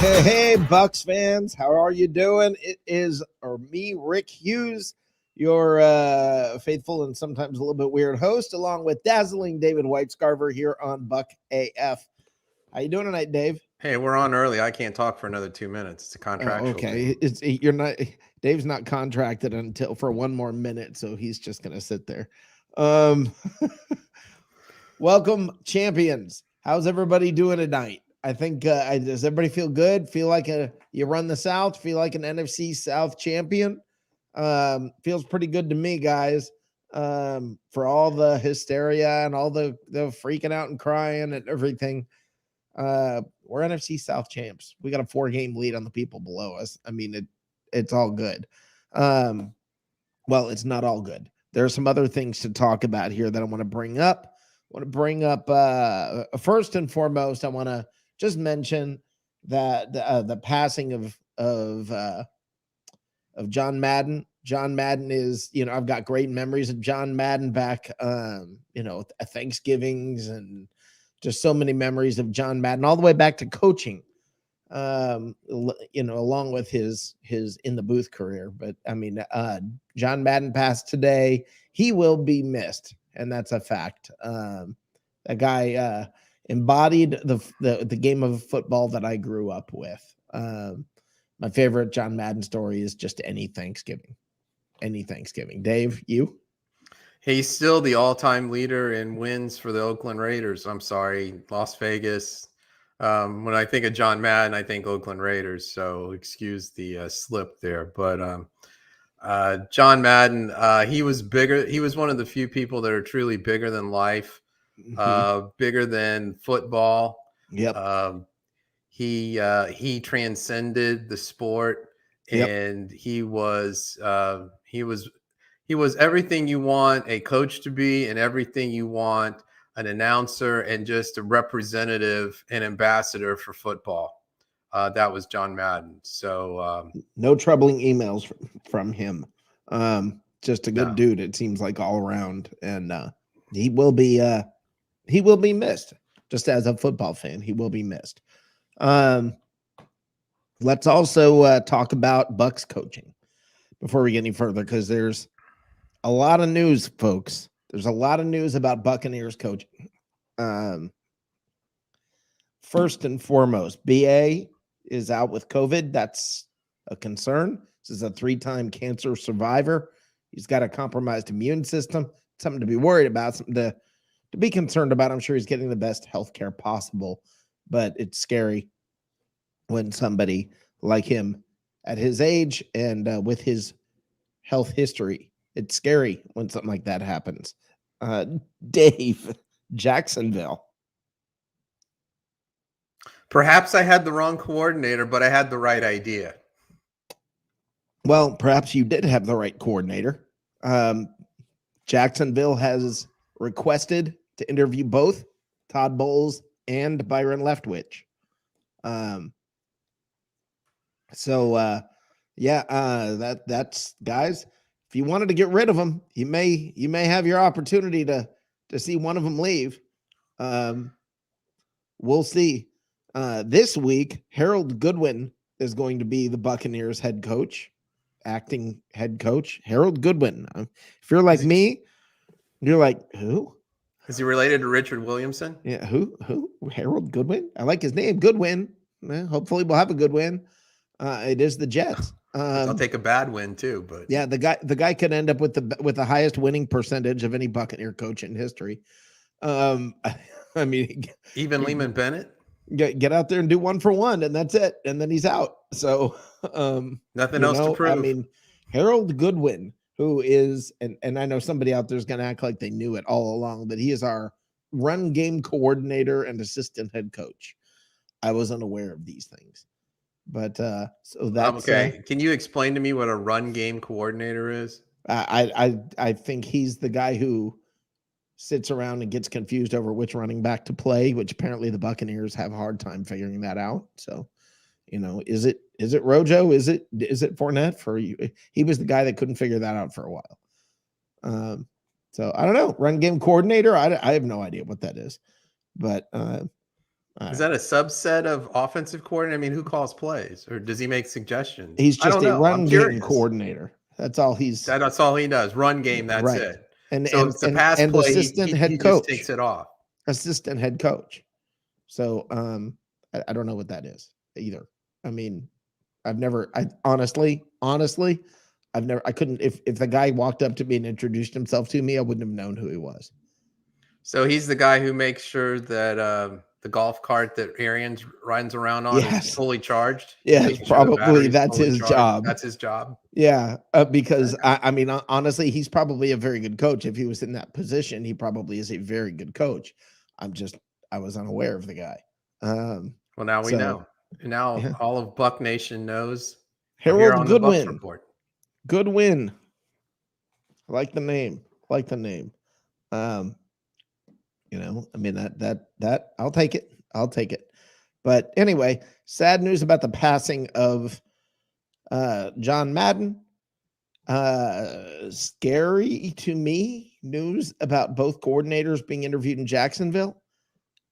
Hey, Bucs fans, how are you doing? It is me, Rick Hughes, your faithful and sometimes a little bit weird host, along with dazzling David Whitescarver here on Buck AF. How you doing tonight, Dave? Hey, we're on early. I can't talk for another 2 minutes. It's a Oh, contractual okay. thing. You're not Dave's not contracted until for one more minute, so he's just gonna sit there. Um, welcome, champions. How's everybody doing tonight? I think does everybody feel good? Feel like you run the South? Feel like an NFC South champion? Feels pretty good to me, guys. For all the hysteria and all the freaking out and crying and everything. We're NFC South champs. We got a 4-game lead on the people below us. I mean, it's all good. Well, it's not all good. There are some other things to talk about here that I want to bring up. First and foremost, I want to just mention that the passing of John Madden. John Madden is, I've got great memories of John Madden back, Thanksgivings and just so many memories of John Madden all the way back to coaching, along with his in the booth career. But I mean, John Madden passed today. He will be missed, and that's a fact. That guy embodied the game of football that I grew up with. My favorite John Madden story is just any Thanksgiving. Dave, you? He's still the all-time leader in wins for the Oakland Raiders. I'm sorry, Las Vegas. When I think of John Madden, I think Oakland Raiders. So excuse the slip there. But John Madden, he was bigger. He was one of the few people that are truly bigger than life, bigger than football. Yep. He transcended the sport, and he was everything you want a coach to be, and everything you want an announcer and just a representative and ambassador for football. That was John Madden. So no troubling emails from him. Just a good dude. It seems like all around, and he will be missed. Just as a football fan, he will be missed. Let's also talk about Bucs coaching before we get any further, because there's a lot of news, folks. There's a lot of news about Buccaneers coaching. First and foremost, BA is out with COVID. That's a concern. This is a 3-time cancer survivor. He's got a compromised immune system. Something to be worried about, something to be concerned about. I'm sure he's getting the best health care possible, but it's scary when somebody like him at his age and with his health history, it's scary when something like that happens. Dave, Jacksonville. Perhaps I had the wrong coordinator, but I had the right idea. Well, perhaps you did have the right coordinator. Jacksonville has requested to interview both Todd Bowles and Byron Leftwich. That's guys. If you wanted to get rid of them, you may have your opportunity to see one of them leave. We'll see. This week, Harold Goodwin is going to be the Buccaneers head coach, acting head coach. Harold Goodwin. If you're like me, you're like, who? Is he related to Richard Williamson? Yeah, who? Harold Goodwin? I like his name, Goodwin. Hopefully, we'll have a good win. It is the Jets. I'll take a bad win too, but yeah, the guy could end up with the highest winning percentage of any Buccaneer coach in history. I mean, even Lehman Bennett. Get out there and do 1 for 1, and that's it, and then he's out. So nothing else to prove. I mean, Harold Goodwin, who is, and I know somebody out there is going to act like they knew it all along, but he is our run game coordinator and assistant head coach. I was unaware of these things. But so that's okay. Can you explain to me what a run game coordinator is? I think he's the guy who sits around and gets confused over which running back to play, which apparently the Buccaneers have a hard time figuring that out. So, is it Rojo? Is it Fournette for you? He was the guy that couldn't figure that out for a while. So I don't know. Run game coordinator. I have no idea what that is, but Is that a subset of offensive coordinator? I mean, who calls plays, or does he make suggestions? He's I just don't a know. I'm run game curious. coordinator. That's all he's That's all he does. Run game. That's right. it. And So if and it's a and pass and play, assistant he head just coach. takes it off. Assistant head coach. So I don't know what that is either. I mean, I honestly, I couldn't, if the guy walked up to me and introduced himself to me, I wouldn't have known who he was. So he's the guy who makes sure that the golf cart that Arians runs around on is fully charged. Yes, Making sure the probably battery's that's fully his charged. job. That's his job. Yeah, because I mean, honestly, he's probably a very good coach. If he was in that position, he probably is a very good coach. I was unaware of the guy. Well, now we know. And now all of Buck Nation knows. Harold on the Bucs Goodwin. Report. Goodwin. I like the name. I mean that I'll take it. But anyway, sad news about the passing of John Madden. Scary to me news about both coordinators being interviewed in Jacksonville.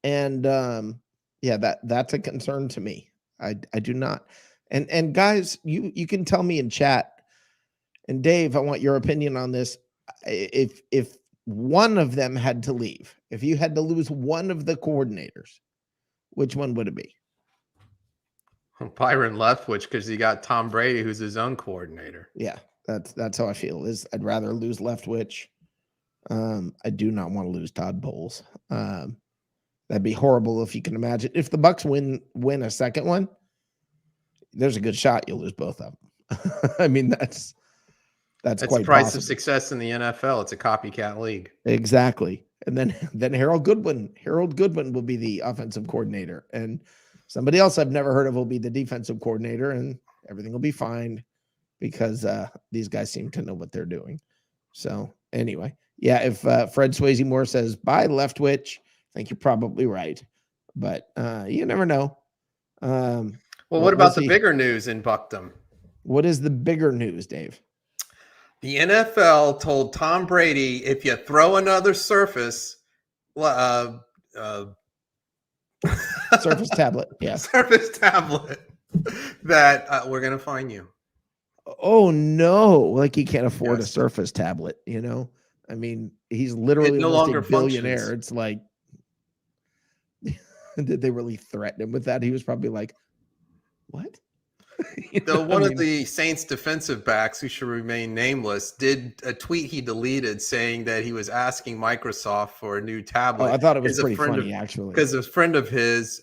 And that's a concern to me. I do not. And guys, you can tell me in chat. And Dave, I want your opinion on this. If one of them had to leave, if you had to lose one of the coordinators, which one would it be? Byron Leftwich, because he got Tom Brady, who's his own coordinator. Yeah, that's how I feel. I'd rather lose Leftwich. I do not want to lose Todd Bowles. That'd be horrible if you can imagine. If the Bucs win a second one, there's a good shot you'll lose both of them. I mean, that's quite the price possible. of success in the NFL. It's a copycat league. Exactly. And then Harold Goodwin will be the offensive coordinator, and somebody else I've never heard of will be the defensive coordinator, and everything will be fine because these guys seem to know what they're doing. So anyway, yeah, if Fred Swayze Moore says bye Leftwich, I think you're probably right, but you never know. Well, what about the bigger news in Buckdom? What is the bigger news, Dave? The NFL told Tom Brady, if you throw another Surface Surface tablet, yeah, Surface tablet, that we're going to fine you. Oh no! Like he can't afford a Surface tablet, you know. I mean, he's literally no longer a billionaire. functions. It's like, did they really threaten him with that? He was probably like, "What?" One of the Saints defensive backs, who should remain nameless, did a tweet he deleted saying that he was asking Microsoft for a new tablet. Oh, I thought it was pretty funny, actually, because a friend of his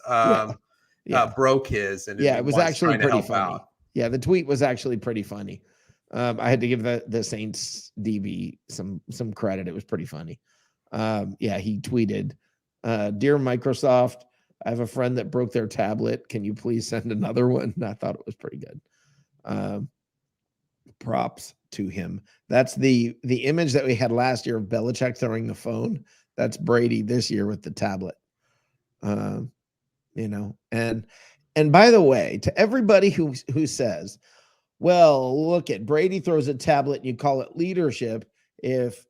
broke his, and it was actually pretty funny. Out. Yeah, the tweet was actually pretty funny. I had to give the Saints DB some credit. It was pretty funny. He tweeted, "Dear Microsoft, I have a friend that broke their tablet. Can you please send another one?" And I thought it was pretty good. Props to him. That's the image that we had last year of Belichick throwing the phone. That's Brady this year with the tablet. And by the way, to everybody who says, well, look at Brady throws a tablet and you call it leadership. If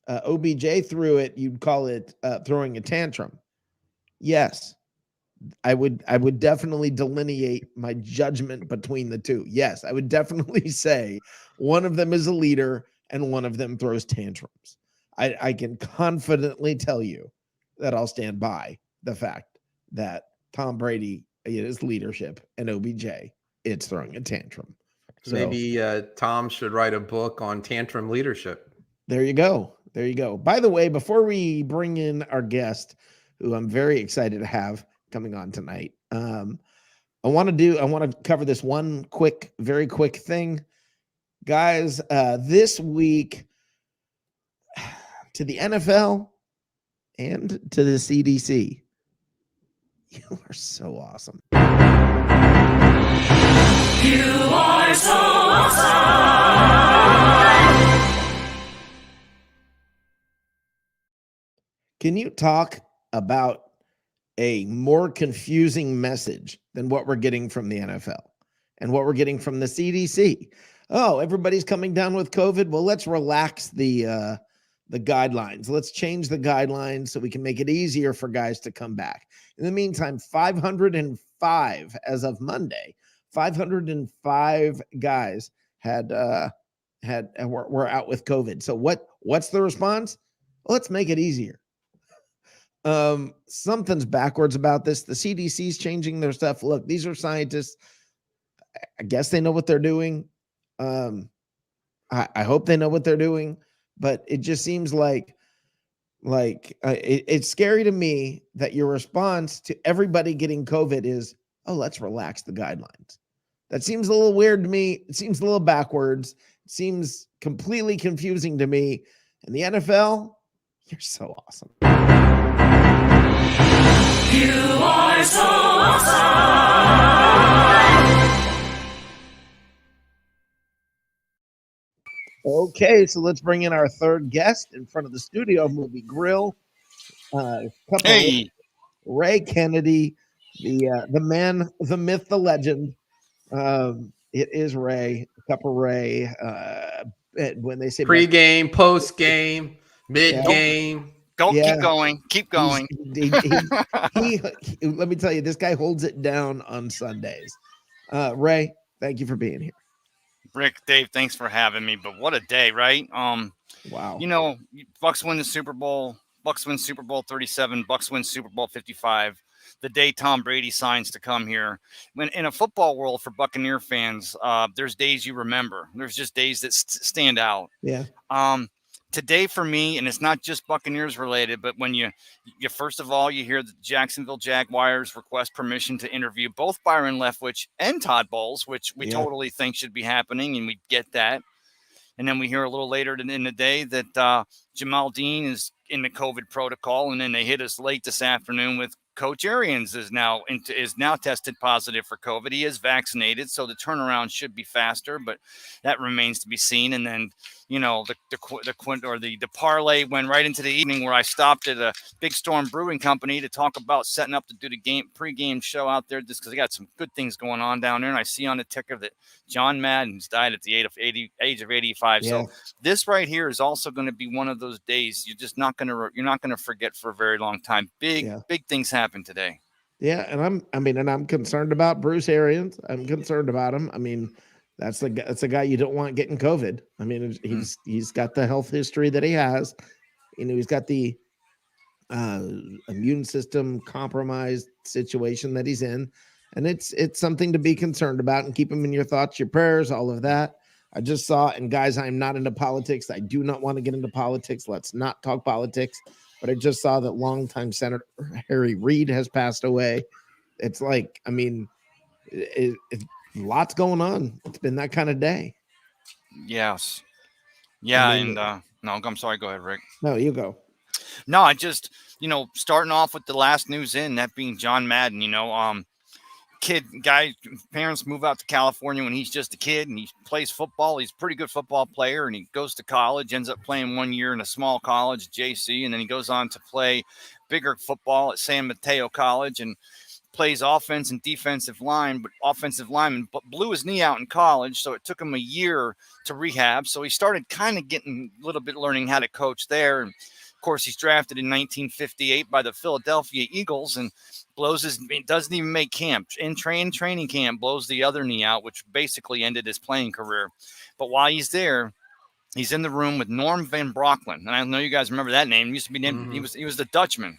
OBJ threw it, you'd call it throwing a tantrum. Yes, I would definitely delineate my judgment between the two. Yes, I would definitely say one of them is a leader and one of them throws tantrums. I can confidently tell you that I'll stand by the fact that Tom Brady is leadership and OBJ it's throwing a tantrum. So maybe Tom should write a book on tantrum leadership. There you go. By the way, before we bring in our guest, who I'm very excited to have coming on tonight, I want to cover this one very quick thing. Guys, this week to the NFL and to the CDC, you are so awesome. You are so awesome. Can you talk about a more confusing message than what we're getting from the NFL and what we're getting from the CDC? Oh, everybody's coming down with COVID. Well, let's relax the the guidelines. Let's change the guidelines so we can make it easier for guys to come back. In the meantime, 505 as of Monday, 505 guys were out with COVID. So what's the response? Let's make it easier. Something's backwards about this. The CDC's changing their stuff. Look, these are scientists. I guess they know what they're doing. I hope they know what they're doing, but it just seems like it's scary to me that your response to everybody getting COVID is, oh, let's relax the guidelines. That seems a little weird to me. It seems a little backwards. It seems completely confusing to me. And the NFL, you're so awesome. You are so awesome. Okay, so let's bring in our third guest in front of the studio movie grill. Hey, Ray Kennedy, the man, the myth, the legend. It is Ray, Cup of Ray. When they say Pre-game, post-game, mid-game. keep going. Keep going. He, let me tell you, this guy holds it down on Sundays. Ray, thank you for being here. Rick, Dave, thanks for having me. But what a day, right? Wow. You know, Bucs win the Super Bowl. Bucs win Super Bowl 37. Bucs win Super Bowl 55. The day Tom Brady signs to come here. When in a football world for Buccaneer fans, there's days you remember. There's just days that stand out. Yeah. Today for me, and it's not just Buccaneers related, but when you first of all, you hear the Jacksonville Jaguars request permission to interview both Byron Leftwich and Todd Bowles, which we totally think should be happening, and we get that. And then we hear a little later in the day that Jamal Dean is in the COVID protocol, and then they hit us late this afternoon with Coach Arians is now tested positive for COVID. He is vaccinated, so the turnaround should be faster, but that remains to be seen. And then, you know, the parlay went right into the evening where I stopped at a Big Storm Brewing Company to talk about setting up to do the pregame show out there, just because I got some good things going on down there. And I see on the ticker that John Madden's died at the age of 85. Yeah. So this right here is also going to be one of those days you're not going to forget for a very long time. Big things happen today. Yeah, and I'm concerned about Bruce Arians. I'm concerned about him. I mean, that's a guy you don't want getting COVID. I mean, he's got the health history that he has. You know, he's got the immune system compromised situation that he's in, and it's something to be concerned about, and keep him in your thoughts, your prayers, all of that. I just saw, and guys, I'm not into politics. I do not want to get into politics. Let's not talk politics. But I just saw that longtime Senator Harry Reid has passed away. It's like, I mean, it's lots going on. It's been that kind of day. Yes. Yeah. I mean, no, I'm sorry. Go ahead, Rick. No, you go. No, I just, starting off with the last news that being John Madden, parents move out to California when he's just a kid, and he plays football. He's a pretty good football player, and he goes to college, ends up playing 1 year in a small college, JC, and then he goes on to play bigger football at San Mateo College and plays offense and defensive line, but offensive lineman blew his knee out in college, so it took him a year to rehab. So he started kind of getting a little bit learning how to coach there. And of course, he's drafted in 1958 by the Philadelphia Eagles and doesn't even make camp. In training camp, blows the other knee out, which basically ended his playing career. But while he's there, he's in the room with Norm Van Brocklin. And I know you guys remember that name. He used to be named, he was the Dutchman.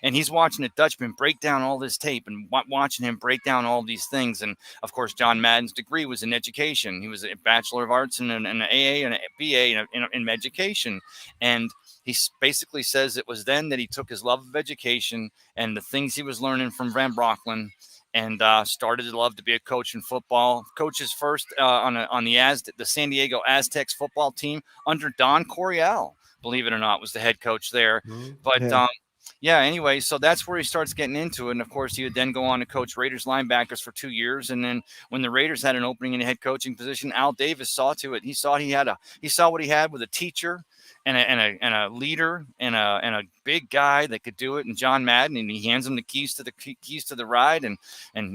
And he's watching the Dutchman break down all this tape and watching him break down all these things. And, of course, John Madden's degree was in education. He was a Bachelor of Arts and an AA and a BA in education. And he basically says it was then that he took his love of education and the things he was learning from Van Brocklin and started to love to be a coach in football. Coaches first on the San Diego Aztecs football team under Don Coryell, believe it or not, was the head coach there. But anyway, so that's where he starts getting into it. And, of course, he would then go on to coach Raiders linebackers for 2 years. And then when the Raiders had an opening in the head coaching position, Al Davis saw to it. He saw what he had with a teacher and a leader and a big guy that could do it, and John Madden, and he hands him the keys to the ride, and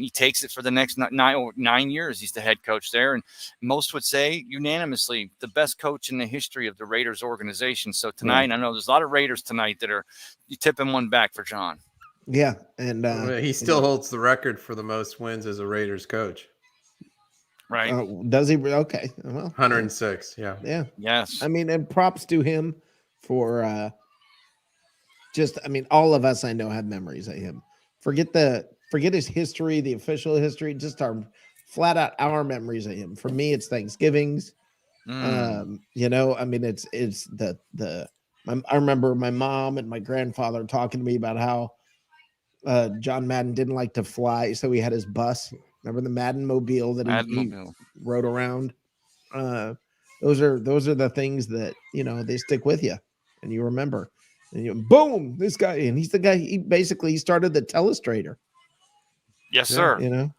he takes it for the next 9 years. He's the head coach there, and most would say unanimously the best coach in the history of the Raiders organization. So tonight, I know there's a lot of Raiders tonight that are tipping one back for John. Yeah, and he still holds the record for the most wins as a Raiders coach. Right? Does he? Okay, well, 106. Yeah. Yeah. Yes. I mean, and props to him for all of us I know have memories of him. Forget his history, the official history, just our flat out our memories of him. For me, it's Thanksgivings. I mean, it's I remember my mom and my grandfather talking to me about how John Madden didn't like to fly, so he had his bus. Remember the Madden Mobile that he rode around? Those are the things that they stick with you, and you remember. And boom, this guy, and he's the guy. He started the telestrator. Yes, sir.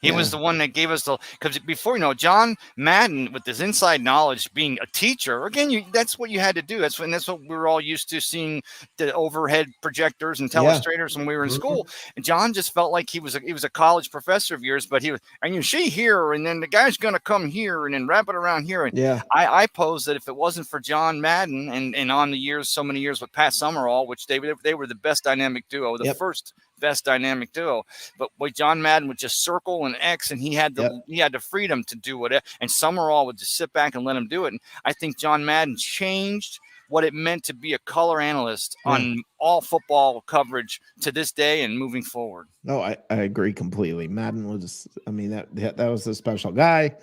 He was the one that gave us because before, John Madden, with his inside knowledge, being a teacher, again, that's what you had to do. That's what we were all used to, seeing the overhead projectors and telestrators when we were in school. And John just felt like he was a college professor of yours, but and you see here, and then the guy's going to come here and then wrap it around here. And I pose that if it wasn't for John Madden and on the so many years with Pat Summerall, which they were the best dynamic duo, the first best dynamic duo, but with John Madden would just circle and X, and he had the freedom to do whatever, and Summerall would just sit back and let him do it. And I think John Madden changed what it meant to be a color analyst on all football coverage to this day and moving forward. No, I agree completely. Madden was, I mean, that was a special guy.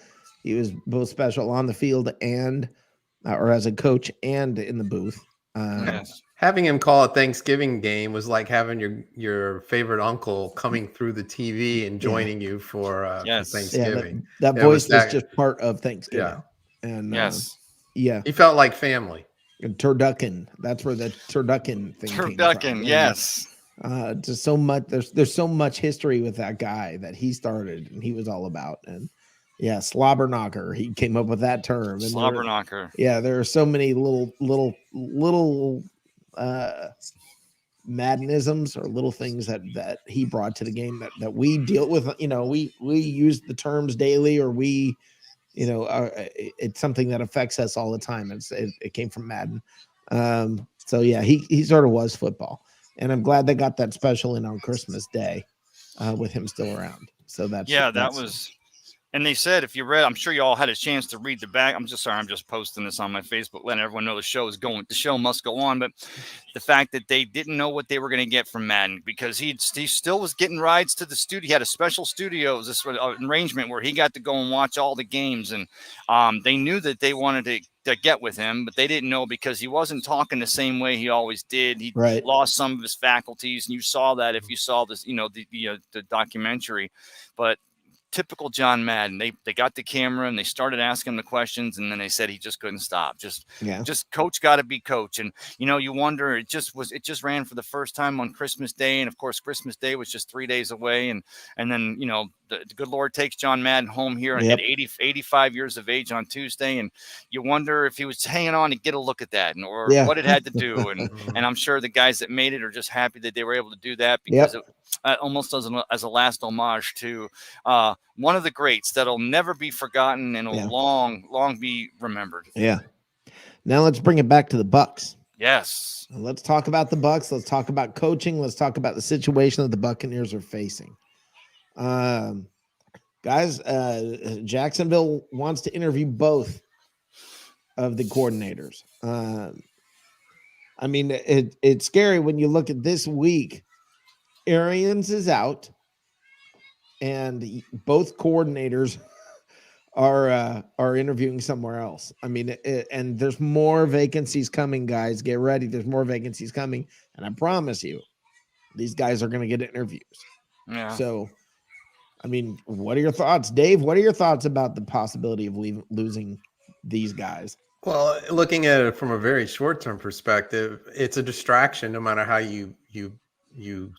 He was both special on the field and or as a coach and in the booth. Having him call a Thanksgiving game was like having your favorite uncle coming through the TV and joining you for Thanksgiving. That voice was just part of Thanksgiving. Yeah. And he felt like family. And turducken. That's where the turducken thing came from. Turducken, yes. Just so much. There's so much history with that guy that he started and he was all about. And slobber knocker. He came up with that term. And slobber knocker. There are so many little Maddenisms or little things that he brought to the game that we deal with. We use the terms daily, or it's something that affects us all the time. It came from Madden. He sort of was football, and I'm glad they got that special in on Christmas Day with him still around. So that was. And they said, if you read, I'm sure you all had a chance to read the back. I'm just posting this on my Facebook, letting everyone know the show must go on. But the fact that they didn't know what they were going to get from Madden, because he still was getting rides to the studio. He had a special studio, this arrangement where he got to go and watch all the games. And they knew that they wanted to get with him, but they didn't know because he wasn't talking the same way he always did. He lost some of his faculties, and you saw that if you saw this, the documentary. But typical John Madden. They got the camera and they started asking him the questions, and then they said he just couldn't stop. Just coach got to be coach. And you wonder, it just ran for the first time on Christmas Day, and of course Christmas Day was just 3 days away, and then the good Lord takes John Madden home here at 85 years of age on Tuesday, and you wonder if he was hanging on to get a look at that, or what it had to do. And I'm sure the guys that made it are just happy that they were able to do that, because it almost as a last homage to one of the greats that'll never be forgotten and will long be remembered. Yeah. Now let's bring it back to the Bucs. Yes. Let's talk about the Bucs. Let's talk about coaching. Let's talk about the situation that the Buccaneers are facing. Guys, Jacksonville wants to interview both of the coordinators. I mean, it's scary when you look at this week. Arians is out, and both coordinators are interviewing somewhere else. I mean, and there's more vacancies coming, guys. Get ready. There's more vacancies coming, and I promise you, these guys are going to get interviews. Yeah. So, I mean, what are your thoughts, Dave? What are your thoughts about the possibility of losing these guys? Well, looking at it from a very short-term perspective, it's a distraction no matter how you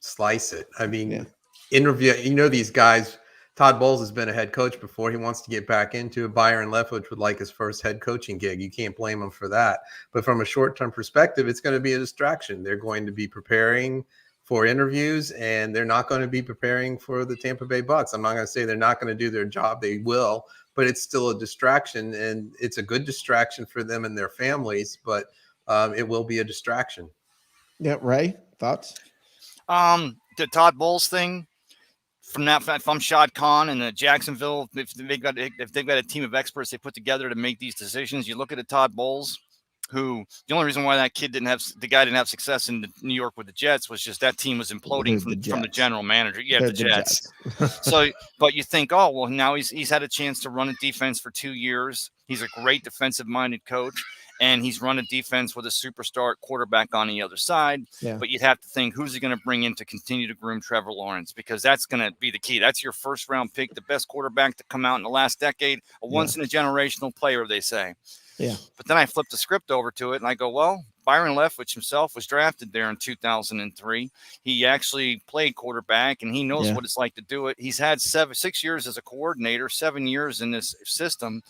slice it. I mean, interview, these guys, Todd Bowles has been a head coach before. He wants to get back into it. Byron Leftwich would like his first head coaching gig. You can't blame him for that. But from a short-term perspective, it's going to be a distraction. They're going to be preparing for interviews, and they're not going to be preparing for the Tampa Bay Bucs. I'm not going to say they're not going to do their job. They will, but it's still a distraction, and it's a good distraction for them and their families, but it will be a distraction. Yeah, Ray, thoughts? The Todd Bowles thing, from that, if I'm Shad Khan and Jacksonville, if they've got a team of experts they put together to make these decisions, you look at a Todd Bowles, who the only reason why that didn't have success in New York with the Jets was just that team was imploding from the general manager. Yeah, the Jets. So, but you think, oh well, now he's had a chance to run a defense for 2 years. He's a great defensive-minded coach, and he's run a defense with a superstar quarterback on the other side. Yeah. But you'd have to think, who's he going to bring in to continue to groom Trevor Lawrence? Because that's going to be the key. That's your first-round pick, the best quarterback to come out in the last decade, a once-in-a-generational player, they say. Yeah. But then I flipped the script over to it, and I go, well, Byron Leftwich himself was drafted there in 2003. He actually played quarterback, and he knows what it's like to do it. He's had 6 years as a coordinator, 7 years in this system,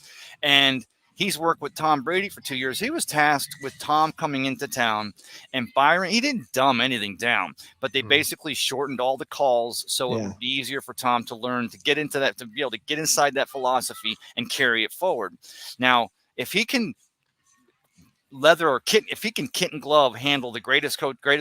and he's worked with Tom Brady for 2 years. He was tasked with Tom coming into town, and Byron, he didn't dumb anything down, but they basically shortened all the calls so it would be easier for Tom to learn, to get into that, to be able to get inside that philosophy and carry it forward. Now, if he can kit and glove handle the greatest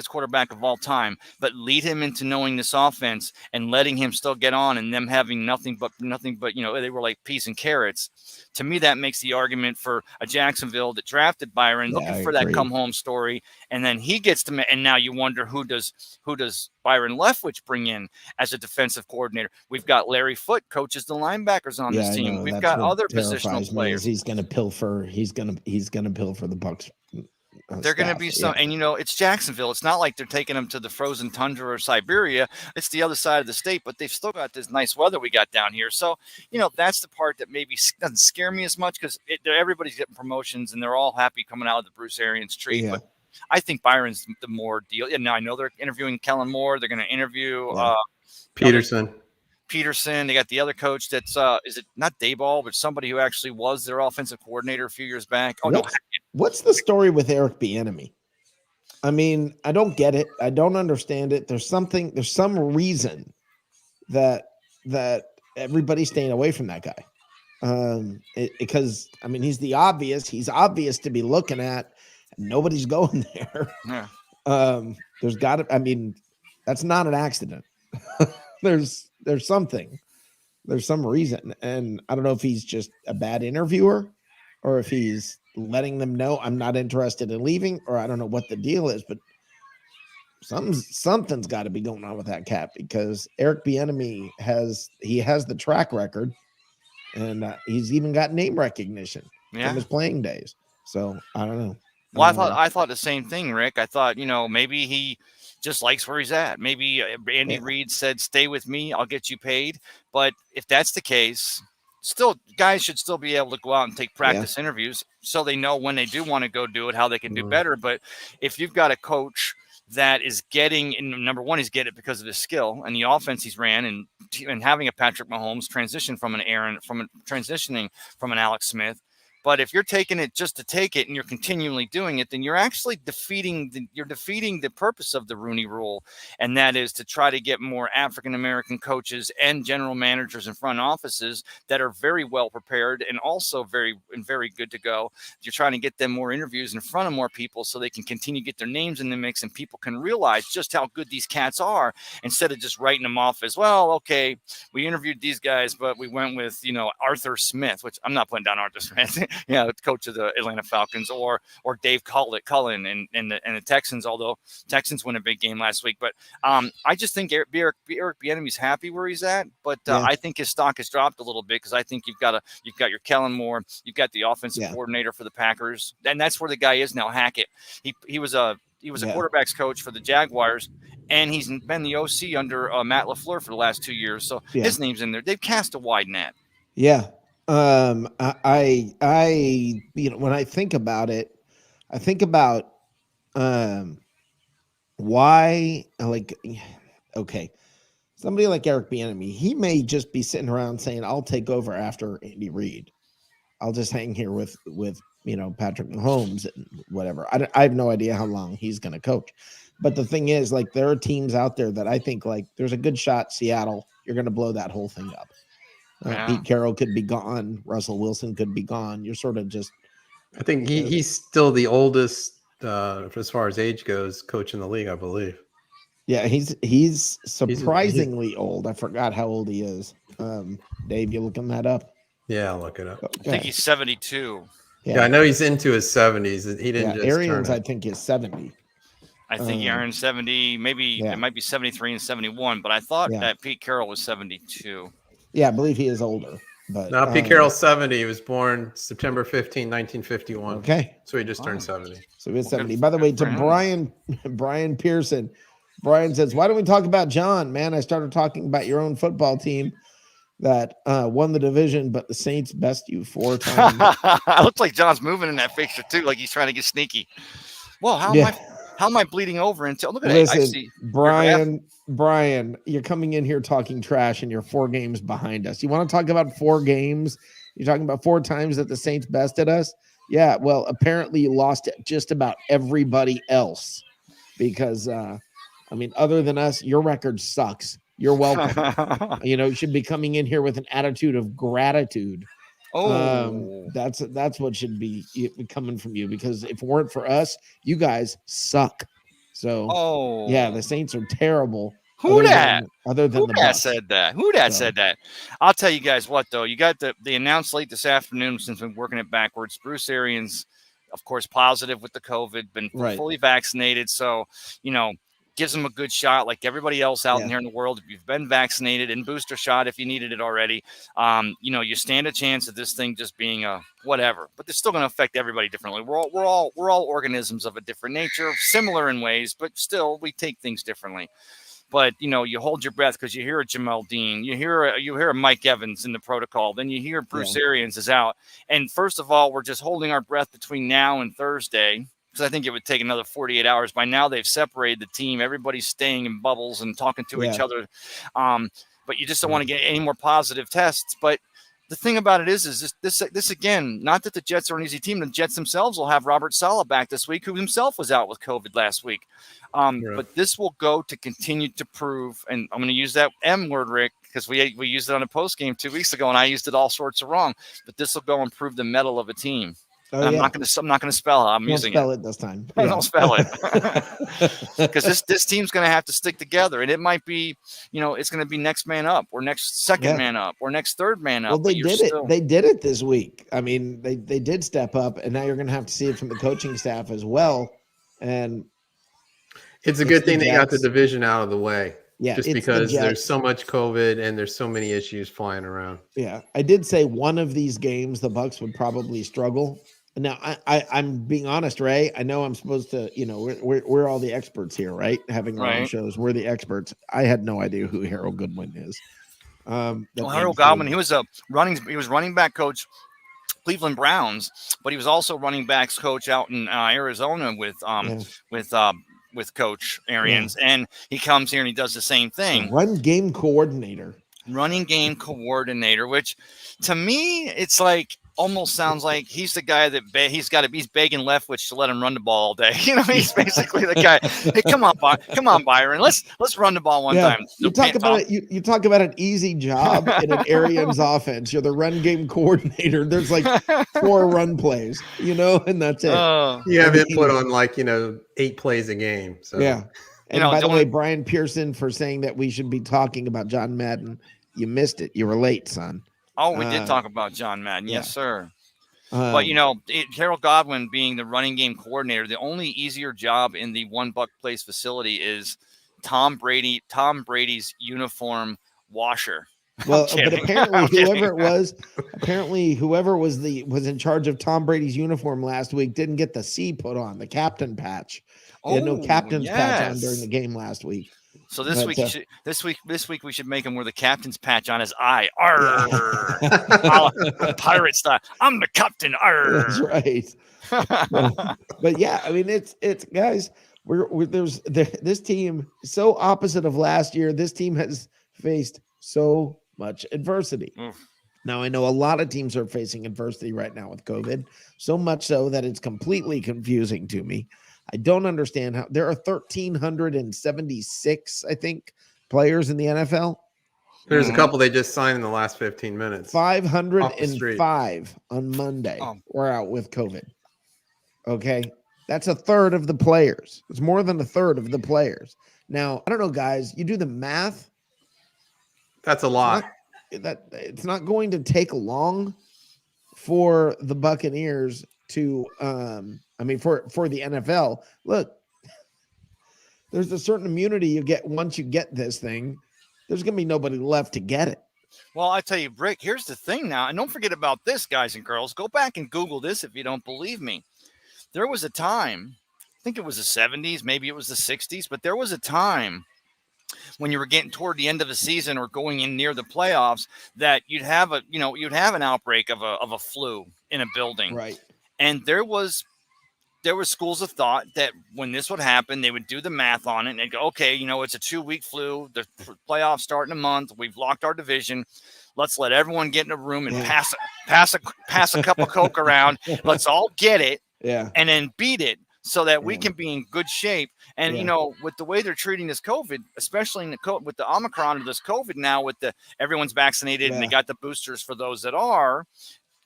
quarterback of all time, but lead him into knowing this offense and letting him still get on, and them having nothing but they were like peas and carrots. To me, that makes the argument for a Jacksonville that drafted Byron, looking for that come home story, and then he gets to. And now you wonder who does Byron Leftwich bring in as a defensive coordinator? We've got Larry Foote coaches the linebackers on this team. We've got other positional players. He's going to pilfer. He's going to pilfer the Bucs. They're going to be some, and it's Jacksonville. It's not like they're taking them to the frozen tundra or Siberia. It's the other side of the state, but they've still got this nice weather we got down here. So, that's the part that maybe doesn't scare me as much, because everybody's getting promotions and they're all happy coming out of the Bruce Arians tree. Yeah. But I think Byron's the more deal. And now I know they're interviewing Kellen Moore. They're going to interview Peterson. They got the other coach that's is it not Dayball, but somebody who actually was their offensive coordinator a few years back. What's the story with Eric Bieniemy? I mean, I don't get it. I don't understand it. There's some reason that everybody's staying away from that guy. Because I mean, he's obvious to be looking at, and nobody's going there. Yeah. There's got to, I mean, that's not an accident. There's something. There's some reason. And I don't know if he's just a bad interviewer or if he's letting them know I'm not interested in leaving, or I don't know what the deal is, but something's got to be going on with that cat, because Eric Bieniemy has the track record, and he's even got name recognition from his playing days. So I don't know. Well, I thought the same thing, Rick. I thought, maybe he just likes where he's at. Maybe Andy Reid said, stay with me, I'll get you paid. But if that's the case, still, guys should still be able to go out and take practice interviews so they know when they do want to go do it, how they can do better. But if you've got a coach that is getting, and number one, he's getting it because of his skill and the offense he's ran, and having a Patrick Mahomes transitioning from an Alex Smith. But if you're taking it just to take it and you're continually doing it, then you're actually defeating the purpose of the Rooney Rule, and that is to try to get more African-American coaches and general managers in front offices that are very well prepared and also very good to go. You're trying to get them more interviews in front of more people so they can continue to get their names in the mix, and people can realize just how good these cats are, instead of just writing them off as, well, okay, we interviewed these guys, but we went with, Arthur Smith, which I'm not putting down Arthur Smith. Coach of the Atlanta Falcons, or Dave Cullen and the Texans, although Texans won a big game last week. But I just think Eric Bieniemy's happy where he's at, but I think his stock has dropped a little bit, because I think you've got your Kellen Moore, you've got the offensive coordinator for the Packers, and that's where the guy is now, Hackett. He was a quarterback's coach for the Jaguars, and he's been the OC under Matt LaFleur for the last 2 years. So his name's in there. They've cast a wide net. Yeah. I when I think about it, I think about why, okay, somebody like Eric Bieniemy, he may just be sitting around saying, "I'll take over after Andy Reid. I'll just hang here with Patrick Mahomes and whatever." I have no idea how long he's going to coach. But the thing is, like, there are teams out there that I think, like, there's a good shot Seattle, you're going to blow that whole thing up. Pete Carroll could be gone. Russell Wilson could be gone. You're sort of just. I think he's still the oldest, as far as age goes, coach in the league, I believe. Yeah, he's surprisingly old. I forgot how old he is. Dave, you looking that up? Yeah, I'll look it up. I think he's 72. Yeah, I know he's into his 70s. He didn't just Arians, turn I think, is 70. I think Aaron's 70. Maybe it might be 73 and 71, but I thought that Pete Carroll was 72. Yeah, I believe he is older. But no, Pete Carroll's 70. He was born September 15, 1951. Okay. So he just turned 70. So he's 70. By the way, to Brian Pearson, Brian says, "Why don't we talk about John? Man, I started talking about your own football team that won the division, but the Saints best you 4 times." It looks like John's moving in that picture too, like he's trying to get sneaky. Well, how am I bleeding over into? Look at that. I see Brian, you're coming in here talking trash, and you're 4 games behind us. You want to talk about 4 games? You're talking about 4 times that the Saints bested us. Yeah, well, apparently you lost to just about everybody else because, other than us, your record sucks. You're welcome. You should be coming in here with an attitude of gratitude. That's what should be coming from you, because if it weren't for us, you guys suck. So, the Saints are terrible. Who that said that? I'll tell you guys what, though. You got the announced late this afternoon, since we're working it backwards. Bruce Arians, of course, positive with the COVID, been fully vaccinated. So, gives them a good shot like everybody else out here in the world. If you've been vaccinated and booster shot, if you needed it already, you stand a chance of this thing just being a whatever, but it's still going to affect everybody differently. We're all organisms of a different nature, similar in ways, but still we take things differently. But, you hold your breath because you hear a Jamel Dean, you hear a Mike Evans in the protocol, then you hear Bruce Arians is out. And first of all, we're just holding our breath between now and Thursday, because I think it would take another 48 hours. By now, they've separated the team. Everybody's staying in bubbles and talking to each other. But you just don't want to get any more positive tests. But the thing about it is this again, not that the Jets are an easy team. The Jets themselves will have Robert Saleh back this week, who himself was out with COVID last week. But this will go to continue to prove, and I'm going to use that M word, Rick, because we used it on a post game 2 weeks ago, and I used it all sorts of wrong. But this will go and prove the mettle of a team. I'm not going to spell it. I'm using it this time. I don't spell it because this team's going to have to stick together, and it might be, it's going to be next man up, or next second man up, or next third man up. Well, they did it. They did it this week. I mean, they did step up, and now you're going to have to see it from the coaching staff as well. And it's a good thing they got the division out of the way. Yeah, just because there's so much COVID and there's so many issues flying around. Yeah, I did say one of these games the Bucs would probably struggle. Now, I'm being honest, Ray. I know I'm supposed to, we're all the experts here, right? Having our own shows, we're the experts. I had no idea who Harold Goodwin is. Harold Goodwin, he was running back coach, Cleveland Browns, but he was also running backs coach out in Arizona with Coach Arians, and he comes here and he does the same thing. Running game coordinator, which to me, it's like almost sounds like he's the guy that he's begging Leftwich to let him run the ball all day. He's basically the guy. Hey, come on, Byron. Let's run the ball one time. You talk about an easy job in an Arians offense. You're the run game coordinator. There's like 4 run plays, and that's it. You have input on 8 plays a game. So yeah. And by the way, Brian Pearson, for saying that we should be talking about John Madden, you missed it. You were late, son. Oh, we did talk about John Madden. Yes, sir. But, Harold Godwin being the running game coordinator, the only easier job in the One Buck Place facility is Tom Brady's uniform washer. Well, but apparently whoever was in charge of Tom Brady's uniform last week didn't get the C put on, the captain patch. They had no captain's patch on during the game last week. So this week we should make him wear the captain's patch on his eye. Arr! Pirate style. I'm the captain. Arr! That's right. but yeah, I mean it's guys. This team so opposite of last year. This team has faced so much adversity. Oof. Now, I know a lot of teams are facing adversity right now with COVID, so much so that it's completely confusing to me. I don't understand how there are 1,376, I think, players in the NFL. There's Mhm. a couple they just signed in the last 15 minutes. Off the street. 505 on Monday Oh. were out with COVID. Okay. That's a third of the players. It's more than a third of the players. Now, I don't know, guys. You do the math. That's a lot. It's not going to take long for the Buccaneers to for the NFL. Look, there's a certain immunity you get once you get this thing. There's going to be nobody left to get it. Well, I tell you, Rick, here's the thing now, and don't forget about this, guys and girls. Go back and Google this if you don't believe me. There was a time, I think it was the 70s, maybe it was the 60s, but there was a time when you were getting toward the end of the season or going in near the playoffs that you'd have an outbreak of a flu in a building. Right. And there were schools of thought that when this would happen, they would do the math on it and they'd go, okay, it's a 2-week flu. The playoffs start in a month. We've locked our division. Let's let everyone get in a room and pass a cup of Coke around. Let's all get it. Yeah. And then beat it so that we can be in good shape. And, with the way they're treating this COVID, especially with the Omicron of this COVID now, everyone's vaccinated and they got the boosters for those that are.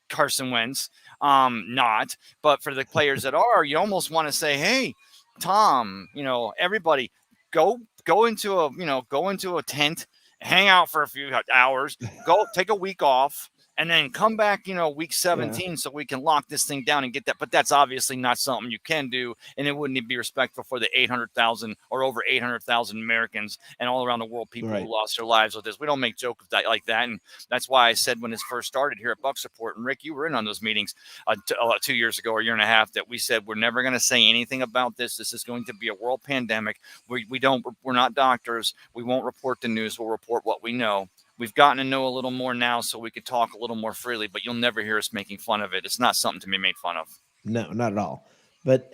Carson Wentz, not, but for the players that are, you almost want to say, hey, Tom, everybody go into a tent, hang out for a few hours, go take a week off, and then come back, week 17 so we can lock this thing down and get that. But that's obviously not something you can do. And it wouldn't be respectful for the 800,000 or over 800,000 Americans and all around the world, people who lost their lives with this. We don't make jokes like that. And that's why I said when this first started here at Bucs Report, and Rick, you were in on those meetings 2 years ago or a year and a half, that we said, we're never going to say anything about this. This is going to be a world pandemic. We're not doctors. We won't report the news. We'll report what we know. We've gotten to know a little more now so we could talk a little more freely, but you'll never hear us making fun of it. It's not something to be made fun of. No, not at all. But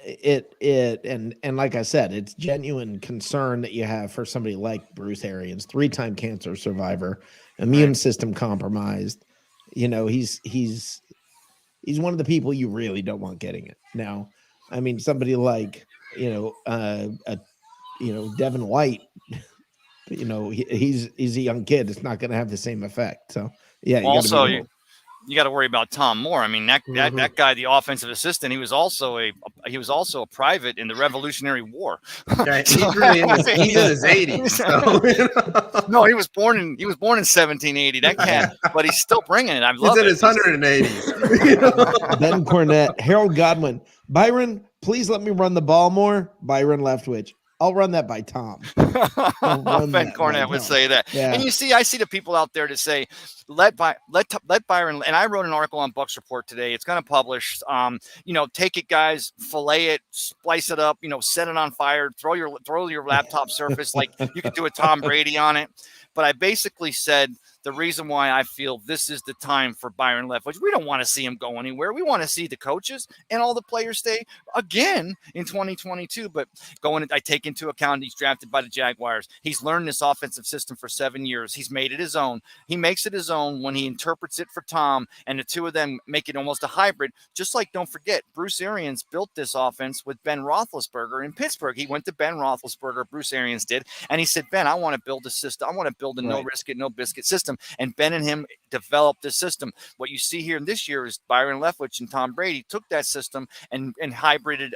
and like I said, it's genuine concern that you have for somebody like Bruce Arians, 3-time cancer survivor, immune system compromised. He's one of the people you really don't want getting it. Now, I mean, somebody like, Devin White, he's a young kid. It's not going to have the same effect. So, yeah. You got to worry about Tom Moore. I mean, that guy, the offensive assistant, he was also a private in the Revolutionary War. Yeah, he's really in his 80s. So. No, he was born in 1780. That cat, but he's still bringing it. I love it. He's in his 180s. Ben Cornett, Harold Godwin, Byron. Please let me run the ball more. Byron Leftwich. I'll run that by Tom. Ben Cornett would say that. Yeah. And I see the people out there to say, let Byron, and I wrote an article on Bucs Report today. It's going to publish, take it, guys, fillet it, splice it up, set it on fire, throw your laptop surface like you could do a Tom Brady on it. But I basically said the reason why I feel this is the time for Byron Leftwich. We don't want to see him go anywhere. We want to see the coaches and all the players stay again in 2022. But I take into account he's drafted by the Jaguars. He's learned this offensive system for 7 years. He's made it his own. He makes it his own when he interprets it for Tom, and the two of them make it almost a hybrid. Just like, don't forget, Bruce Arians built this offense with Ben Roethlisberger in Pittsburgh. He went to Ben Roethlisberger, Bruce Arians did, and he said, Ben, I want to build a system. I want to build a no-risk it, no-biscuit system. And Ben and him developed this system. What you see here in this year is Byron Leftwich and Tom Brady took that system and hybrided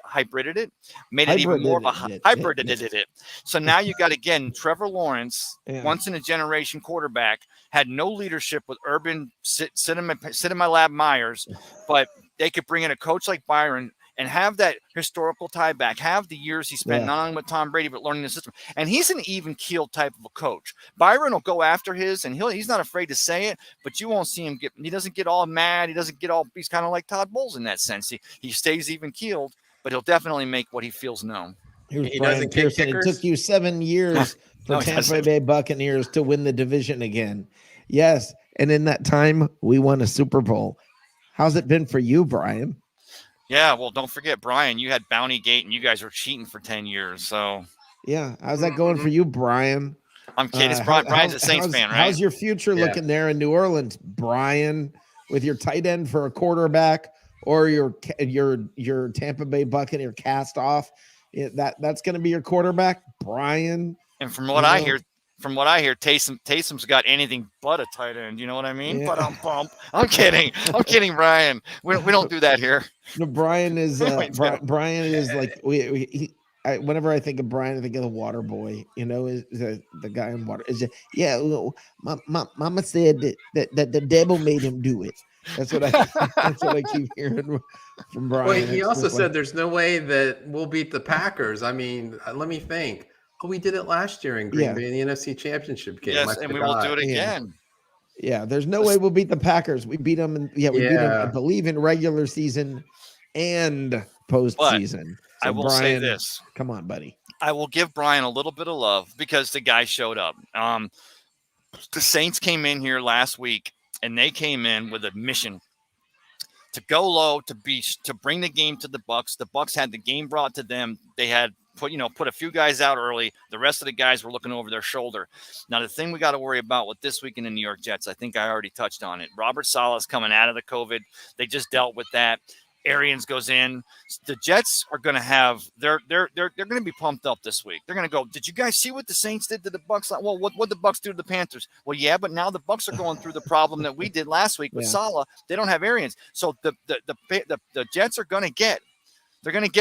it, made it even more of a hybrided it. So now you got, again, Trevor Lawrence, once in a generation quarterback, had no leadership with Urban, sit in my lab Myers, but they could bring in a coach like Byron and have that historical tie back, have the years he spent not only with Tom Brady, but learning the system. And he's an even-keeled type of a coach. Byron will go after his, and he's not afraid to say it, but you won't see him he doesn't get all mad. He's kind of like Todd Bowles in that sense. He stays even-keeled, but he'll definitely make what he feels known. He doesn't kick kickers. It took you 7 years for Tampa Bay Buccaneers to win the division again. Yes, and in that time, we won a Super Bowl. How's it been for you, Brian? Yeah, well, don't forget, Brian, you had Bounty Gate, and you guys were cheating for 10 years. So, yeah, how's that going for you, Brian? I'm kidding. Brian's a Saints fan, right? How's your future Yeah. looking there in New Orleans, Brian, with your tight end for a quarterback or your Tampa Bay Buccaneer cast off? That's going to be your quarterback, Brian. And from what I hear, Taysom's got anything but a tight end. You know what I mean? Yeah. But I'm kidding. I'm kidding, Brian. We don't do that here. No, Brian is Brian is like whenever I think of Brian, I think of the water boy. You know, is the guy in water? My mama said that the devil made him do it. That's what I keep hearing from Brian. Well, he also said there's no way that we'll beat the Packers. I mean, let me think. Oh, we did it last year in Green Bay in the NFC Championship game. Yes, and we will do it again. Yeah, there's no way we'll beat the Packers. We beat them. We beat them, I believe, in regular season and postseason. I will say this. Come on, buddy. I will give Brian a little bit of love because the guy showed up. The Saints came in here last week, and they came in with a mission to go low, to bring the game to the Bucs. The Bucs had the game brought to them. They had put a few guys out early. The rest of the guys were looking over their shoulder. Now, the thing we got to worry about with this week in the New York Jets, I think I already touched on it. Robert Saleh's coming out of the COVID. They just dealt with that. Arians goes in. The Jets are going to have they're going to be pumped up this week. They're going to go, did you guys see what the Saints did to the Bucs? Well, what the Bucs do to the Panthers? Well, yeah, but now the Bucs are going through the problem that we did last week with Saleh. They don't have Arians. So the Jets are going to get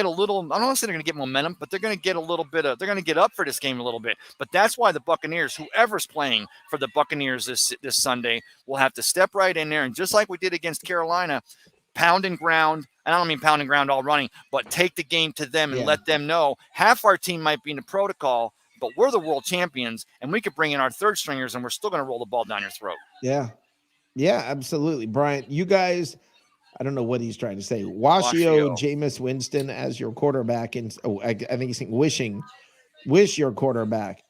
a little, I don't want to say they're going to get momentum, but they're going to get a little bit of, they're going to get up for this game a little bit. But that's why the Buccaneers, whoever's playing for the Buccaneers this Sunday, will have to step right in there. And just like we did against Carolina, pound and ground, and I don't mean pound and ground all running, but take the game to them and let them know half our team might be in the protocol, but we're the world champions, and we could bring in our third stringers, and we're still going to roll the ball down your throat. Yeah. Yeah, absolutely. Brian, you guys, I don't know what he's trying to say. Washio Jameis Winston as your quarterback. And I think he's saying wish your quarterback.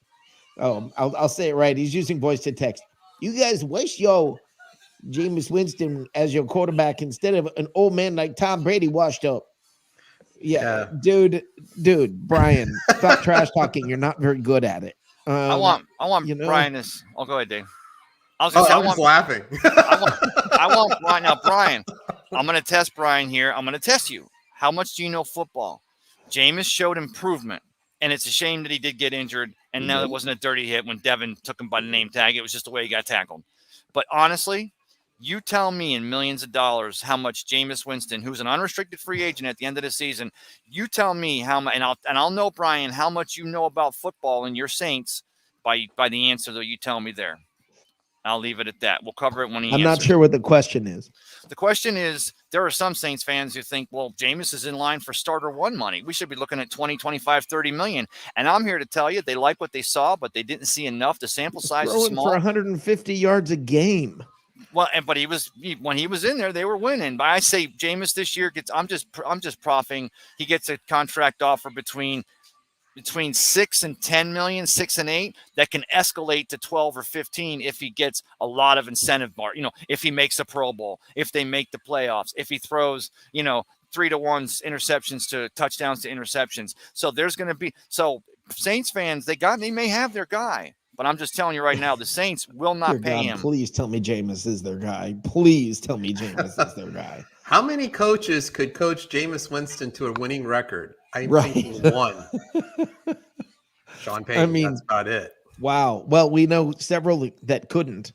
Oh, I'll say it right. He's using voice to text. You guys wish Jameis Winston as your quarterback instead of an old man like Tom Brady washed up. Yeah. Dude, Brian, stop trash talking. You're not very good at it. I want Brian is. I'll go ahead, Dave. I was laughing. I want Brian. Now, Brian, I'm going to test Brian here. I'm going to test you. How much do you know football? Jameis showed improvement, and it's a shame that he did get injured, and now it wasn't a dirty hit when Devin took him by the name tag. It was just the way he got tackled. But honestly, you tell me in millions of dollars how much Jameis Winston, who's an unrestricted free agent at the end of the season, you tell me how much, and I'll know, Brian, how much you know about football and your Saints by the answer that you tell me there. I'll leave it at that. We'll cover it when he answers. I'm not sure what the question is. The question is, there are some Saints fans who think, well, Jameis is in line for starter one money. We should be looking at 20, 25, 30 million. And I'm here to tell you, they like what they saw, but they didn't see enough. The sample size is small. For 150 yards a game. Well, but when he was in there, they were winning. But I say Jameis this year I'm just proffing. He gets a contract offer between 6 and 10 million, 6 and 8, that can escalate to 12 or 15 if he gets a lot of incentive bar. If he makes a Pro Bowl, if they make the playoffs, if he throws, 3-1 interceptions to touchdowns to interceptions. So there's going to be, Saints fans, they may have their guy, but I'm just telling you right now, the Saints will not pay him. Please tell me Jameis is their guy. Please tell me Jameis is their guy. How many coaches could coach Jameis Winston to a winning record? I think one. Sean Payton, that's about it. Wow. Well, we know several that couldn't.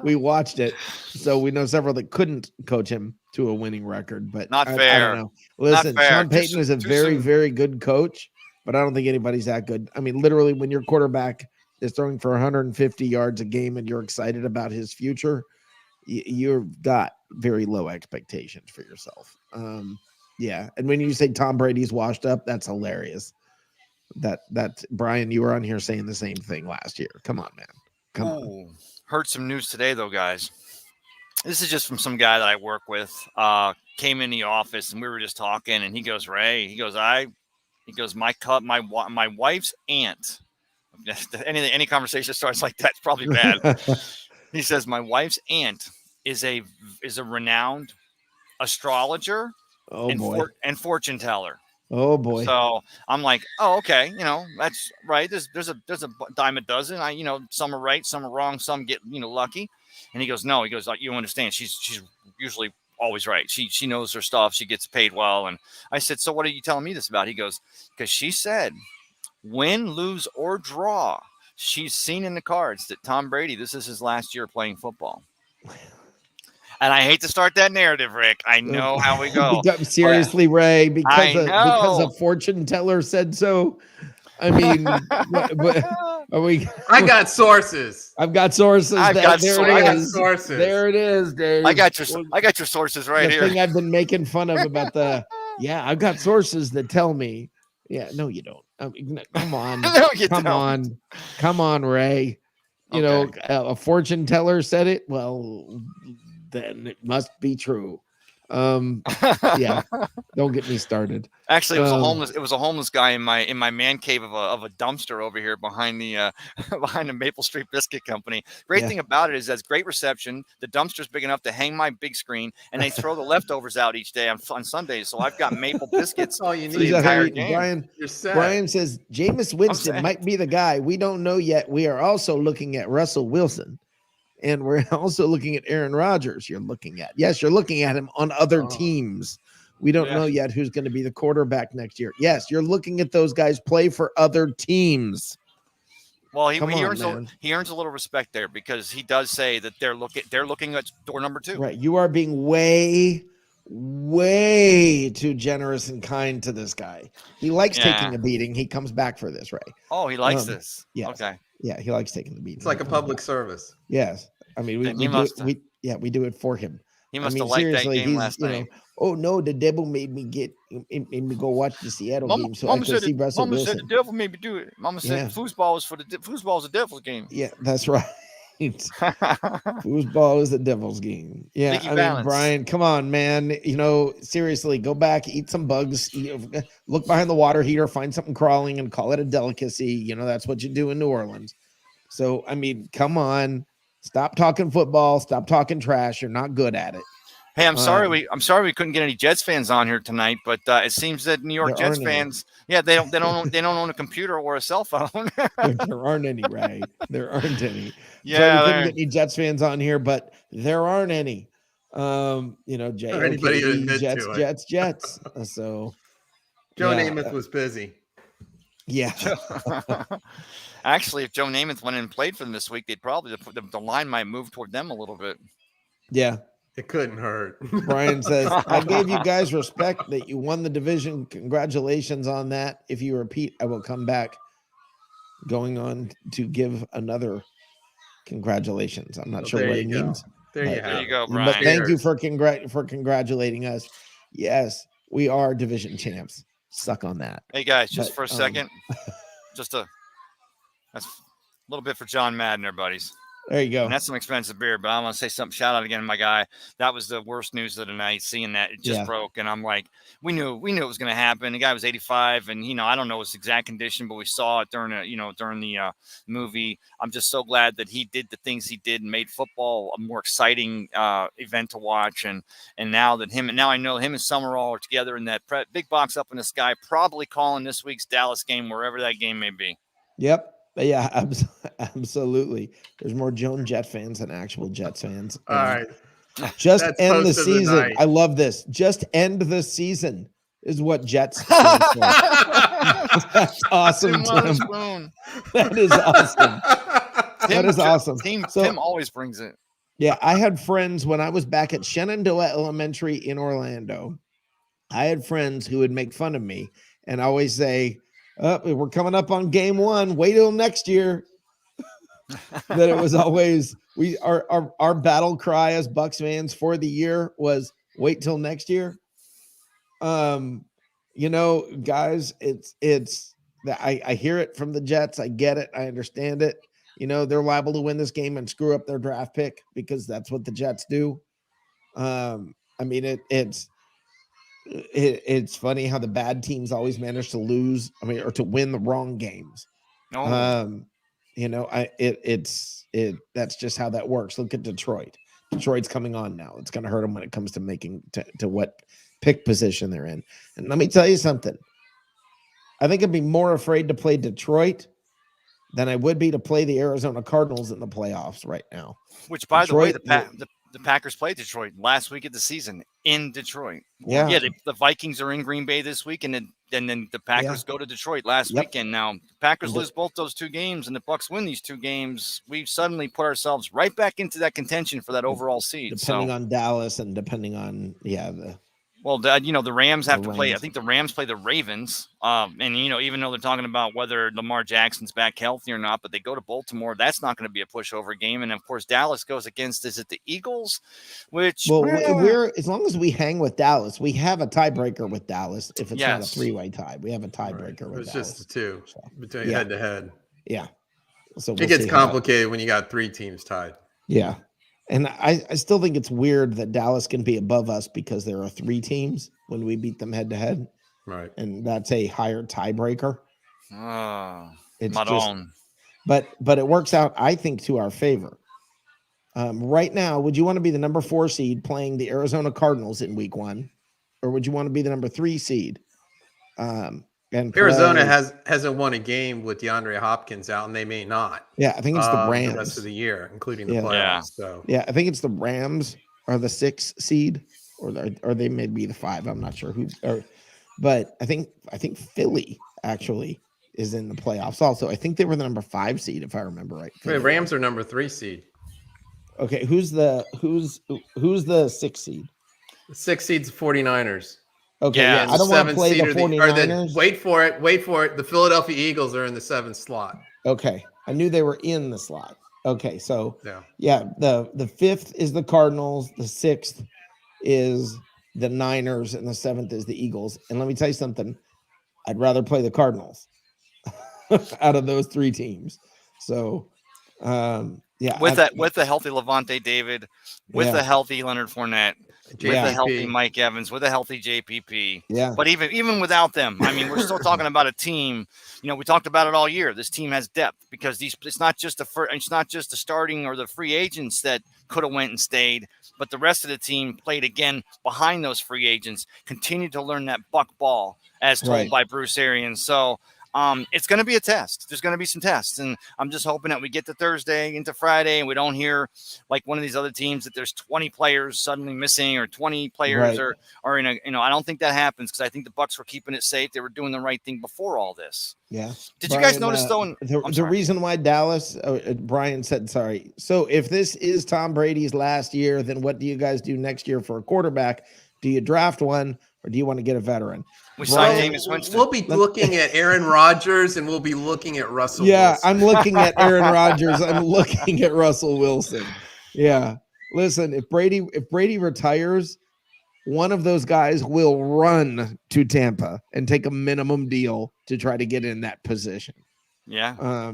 we watched it, so we know several that couldn't coach him to a winning record. But not fair. I don't know. Listen, Sean Payton is a very, very good coach, but I don't think anybody's that good. I mean, literally, when your quarterback is throwing for 150 yards a game and you're excited about his future, you've got very low expectations for yourself. Yeah. And when you say Tom Brady's washed up, that's hilarious. That Brian, you were on here saying the same thing last year. Come on, man. Come on. Heard some news today though, guys. This is just from some guy that I work with. Came in the office and we were just talking, and he goes, Ray, my wife's aunt. Any conversation starts like that's probably bad. He says, my wife's aunt is a renowned astrologer and fortune teller. Oh boy. So I'm like, oh, okay, that's right. There's a dime a dozen. Some are right, some are wrong, some get lucky. And he goes, no, he goes, like, you understand, she's usually always right. She knows her stuff. She gets paid well. And I said, so what are you telling me this about? He goes, because she said, win, lose, or draw, she's seen in the cards that Tom Brady, this is his last year playing football. And I hate to start that narrative, Rick. I know how we go. Seriously, Ray, because know. a fortune teller said so. I mean, are we? I got sources. I've got sources. I got sources. There it is, Dave. I got your sources right here. The thing I've been making fun of about I've got sources that tell me. Yeah, no, you don't. I mean, come on, No, you come don't. come on, Ray. You know, a fortune teller said it. Well, then it must be true. Yeah, don't get me started. Actually, it was a homeless guy in my man cave of a dumpster over here behind the behind the Maple Street Biscuit Company. Great thing about it is that's great reception. The dumpster's big enough to hang my big screen, and they throw the leftovers out each day on Sundays. So I've got maple biscuits That's all you for need. the entire game. Brian says Jameis Winston might be the guy. We don't know yet. We are also looking at Russell Wilson. And we're also looking at Aaron Rodgers. You're looking at him on other teams. We don't know yet who's going to be the quarterback next year. Yes, you're looking at those guys play for other teams. Well, he earns a little respect there because he does say that they're looking at door number 2. Right. You are being way too generous and kind to this guy. He likes taking a beating. He comes back for this, right? Oh, he likes this. Yeah. Okay. Yeah, he likes taking the beating. It's like a public service. Yes. I mean, we do it for him. He must have liked that game last night. Oh no, the devil made me go watch the Seattle game so I could see Russell Wilson. Mama said the devil made me do it. Mama said foosball is the devil's game. Yeah, that's right. Foosball is the devil's game. Yeah, Mickey Balance. Brian, come on, man. Seriously, go back, eat some bugs, look behind the water heater, find something crawling, and call it a delicacy. That's what you do in New Orleans. So, I mean, come on, stop talking football, stop talking trash. You're not good at it. Hey, I'm sorry we couldn't get any Jets fans on here tonight, but it seems that New York Jets fans, they don't own a computer or a cell phone. There aren't any, right? There aren't any. Yeah, we couldn't get any Jets fans on here, but there aren't any. Jets. So Joe Namath was busy. Yeah. Actually, if Joe Namath went in and played for them this week, they'd probably the line might move toward them a little bit. Yeah. It couldn't hurt. Brian says, I gave you guys respect that you won the division. Congratulations on that. If you repeat, I will come back. Going on to give another congratulations. I'm not sure what it means. There you go, Brian. But thank you for congratulating us. Yes, we are division champs. Suck on that. Hey guys, just for a second, that's a little bit for John Madden, there, buddies. There you go. And that's some expensive beer, but I want to say something. Shout out again to my guy. That was the worst news of the night. Seeing that it just broke, and I'm like, we knew it was going to happen. The guy was 85, and I don't know his exact condition, but we saw it during the movie. I'm just so glad that he did the things he did and made football a more exciting event to watch. And now I know him and Summerall are together in that big box up in the sky, probably calling this week's Dallas game, wherever that game may be. Yep. Yeah, absolutely. There's more Joan Jet fans than actual Jets fans. All right. Just end the season. I love this. Just end the season is what Jets stand for. That's awesome, Tim. That is awesome. That is awesome. Tim always brings it. Yeah, I had friends when I was back at Shenandoah Elementary in Orlando. I had friends who would make fun of me and always say, we're coming up on game 1. Wait till next year. That it was always our battle cry as Bucs fans for the year was wait till next year. Guys, it's I hear it from the Jets. I get it. I understand it. They're liable to win this game and screw up their draft pick because that's what the Jets do. It's funny how the bad teams always manage to lose. Or to win the wrong games. No. That's just how that works. Look at Detroit. Detroit's coming on now. It's going to hurt them when it comes to making to what pick position they're in. And let me tell you something. I think I'd be more afraid to play Detroit than I would be to play the Arizona Cardinals in the playoffs right now. Which, by the way, Detroit, the Packers played Detroit last week of the season in Detroit. Yeah. The Vikings are in Green Bay this week, and then the Packers go to Detroit last weekend. Now, the Packers lose both those two games, and the Bucs win these two games. We've suddenly put ourselves right back into that contention for that overall seed. Depending on Dallas and depending on the Rams have to play. I Rams. think the Rams play the Ravens. And even though they're talking about whether Lamar Jackson's back healthy or not, but they go to Baltimore, that's not going to be a pushover game. And of course, Dallas goes against, is it the Eagles? Which we're as long as we hang with Dallas, we have a tiebreaker with Dallas. If it's not a 3-way tie, we have a tiebreaker with it's Dallas. Just the two between head to head. Yeah. So it gets complicated when you got 3 teams tied. Yeah. And I still think it's weird that Dallas can be above us because there are 3 teams when we beat them head to head. Right. And that's a higher tiebreaker. It's Maron. But it works out, I think, to our favor. Right now, would you want to be the number 4 seed playing the Arizona Cardinals in week 1? Or would you want to be the number 3 seed? And Arizona hasn't won a game with DeAndre Hopkins out, and they may not. Yeah, I think it's the Rams the rest of the year, including the playoffs. So I think it's the Rams are the 6 seed, or they may be the 5. I'm not sure who. But I think Philly actually is in the playoffs. Also, I think they were the number 5 seed, if I remember right. Wait, Rams are number 3 seed. Okay, who's the 6 seed? The 6 seed's 49ers. Okay, I don't want to play the 49ers. Wait for it. The Philadelphia Eagles are in the 7th slot. Okay, I knew they were in the slot. Okay, so the 5th is the Cardinals, the 6th is the Niners, and the 7th is the Eagles. And let me tell you something, I'd rather play the Cardinals out of those 3 teams. So, with the healthy Levante David, with the healthy Leonard Fournette, with the healthy Mike Evans, with a healthy JPP. Yeah. But even without them, I mean, we're still talking about a team. We talked about it all year. This team has depth because it's not just the starting or the free agents that could have went and stayed, but the rest of the team played again behind those free agents, continued to learn that Buck ball as told by Bruce Arians. So it's going to be a test. There's going to be some tests, and I'm just hoping that we get to Thursday into Friday and we don't hear like one of these other teams that there's 20 players suddenly missing or 20 players are in a, I don't think that happens because I think the Bucs were keeping it safe. They were doing the right thing before all this. Yeah. Did you guys notice though? The reason why Dallas, Brian said, sorry. So if this is Tom Brady's last year, then what do you guys do next year for a quarterback? Do you draft one or do you want to get a veteran? We signed Jameis Winston. We'll be looking at Aaron Rodgers and we'll be looking at Russell Wilson. I'm looking at Aaron Rodgers. I'm looking at Russell Wilson. Yeah. Listen, if Brady retires, one of those guys will run to Tampa and take a minimum deal to try to get in that position. Yeah.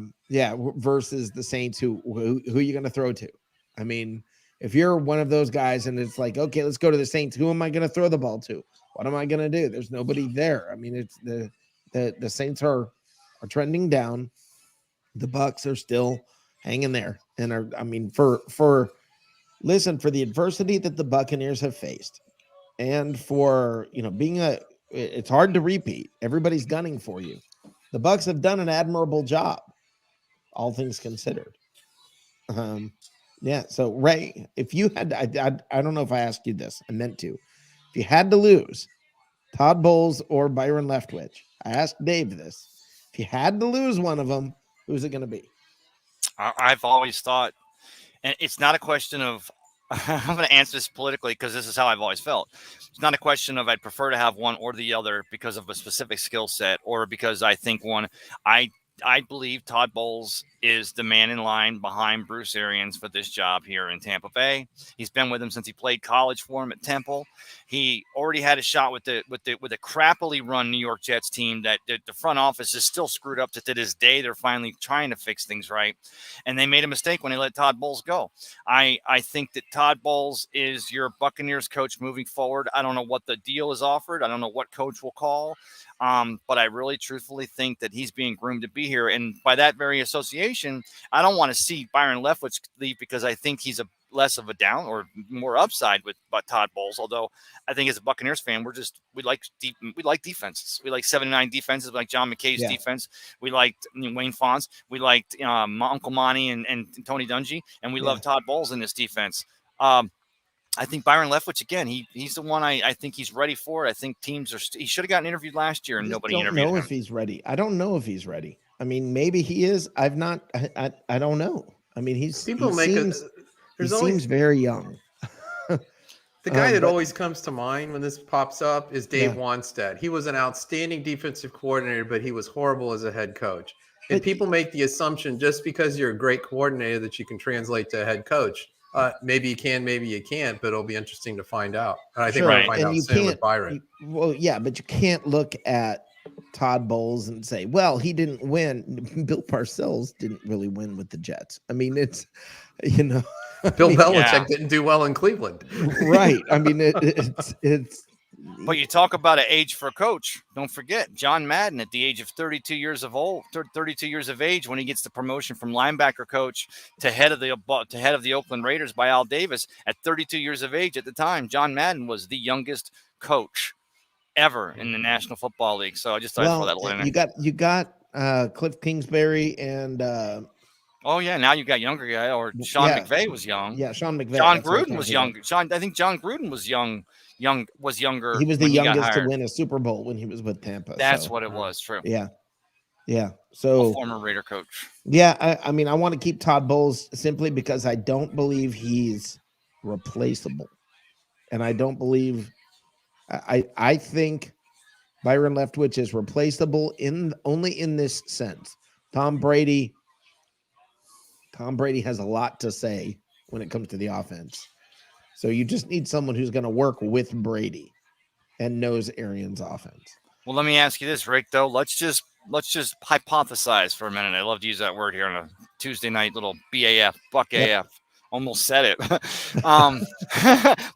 Versus the Saints who are you going to throw to? I mean, if you're one of those guys and it's like, okay, let's go to the Saints. Who am I going to throw the ball to? What am I going to do? There's nobody there. I mean, it's the Saints are trending down. The Bucs are still hanging there. And for the adversity that the Buccaneers have faced and for, it's hard to repeat. Everybody's gunning for you. The Bucs have done an admirable job, all things considered. So Ray, if you had, I don't know if I asked you this, I meant to. If you had to lose Todd Bowles or Byron Leftwich, I asked Dave this. If you had to lose one of them, who's it going to be? I've always thought, and it's not a question of, I'm going to answer this politically because this is how I've always felt. It's not a question of I'd prefer to have one or the other because of a specific skill set or because I think I believe Todd Bowles is the man in line behind Bruce Arians for this job here in Tampa Bay. He's been with him since he played college for him at Temple. He already had a shot with a crappily run New York Jets team that the front office is still screwed up to this day. They're finally trying to fix things right. And they made a mistake when they let Todd Bowles go. I think that Todd Bowles is your Buccaneers coach moving forward. I don't know what the deal is offered. I don't know what coach will call. But I really truthfully think that he's being groomed to be here. And by that very association, I don't want to see Byron Leftwich leave because I think he's less of a down or more upside with Todd Bowles. Although I think as a Buccaneers fan, we like defenses. We like 7-9 defenses. We like John McKay's defense. We liked Wayne Fonz. We liked Uncle Monty and Tony Dungy, and we love Todd Bowles in this defense. I think Byron Leftwich, again, he's the one I think he's ready for. I think teams he should have gotten interviewed last year and nobody interviewed him. I don't know if he's ready. I don't know if he's ready. I mean, maybe he is. I don't know. I mean, he seems very young. The guy that always comes to mind when this pops up is Dave Wanstead. He was an outstanding defensive coordinator, but he was horrible as a head coach. And people make the assumption just because you're a great coordinator that you can translate to a head coach. Maybe you can, maybe you can't, but it'll be interesting to find out. And I think we'll find out soon with Byron. But you can't look at Todd Bowles and say, well, he didn't win. Bill Parcells didn't really win with the Jets. I mean, it's, Bill Belichick didn't do well in Cleveland. Right. I mean, it's. But you talk about an age for a coach. Don't forget John Madden at the age of 32 years of age, when he gets the promotion from linebacker coach to head of the Oakland Raiders by Al Davis at 32 years of age. At the time, John Madden was the youngest coach ever in the National Football League. So I just thought I'd throw that little in there. You got Cliff Kingsbury and. Now you got younger guy, or Sean McVay was young. Yeah, Sean McVay. John Gruden was young. I think John Gruden was young. Was younger. He was the youngest to win a Super Bowl when he was with Tampa. That's what it was. True. Yeah. So a former Raider coach. Yeah, I mean, I want to keep Todd Bowles simply because I don't believe he's replaceable, and I don't believe. I think Byron Leftwich is replaceable only in this sense. Tom Brady has a lot to say when it comes to the offense. So you just need someone who's going to work with Brady and knows Arians' offense. Well, let me ask you this, Rick, though. Let's just hypothesize for a minute. I love to use that word here on a Tuesday night, little BAF, Buck AF. Almost said it.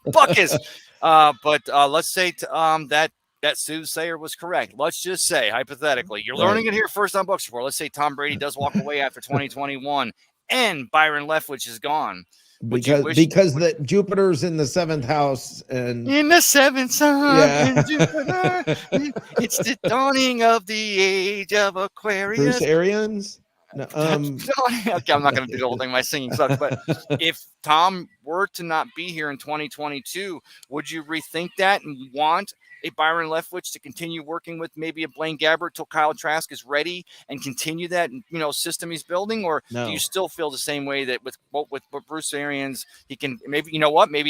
Buck is. But let's say that soothsayer was correct. Let's just say, hypothetically, you're learning it here first on Bucs Report. Let's say Tom Brady does walk away after 2021 and Byron Leftwich is gone. Because the Jupiter's in the 7th house and in the 7th sign, Jupiter, it's the dawning of the age of Aquarius. Bruce Arians. No, okay, I'm not going to do the whole thing. My singing sucks. But if Tom were to not be here in 2022, would you rethink that and want a Byron Leftwich to continue working with maybe a Blaine Gabbert till Kyle Trask is ready and continue that system he's building? Or do you still feel the same way that with Bruce Arians, he can maybe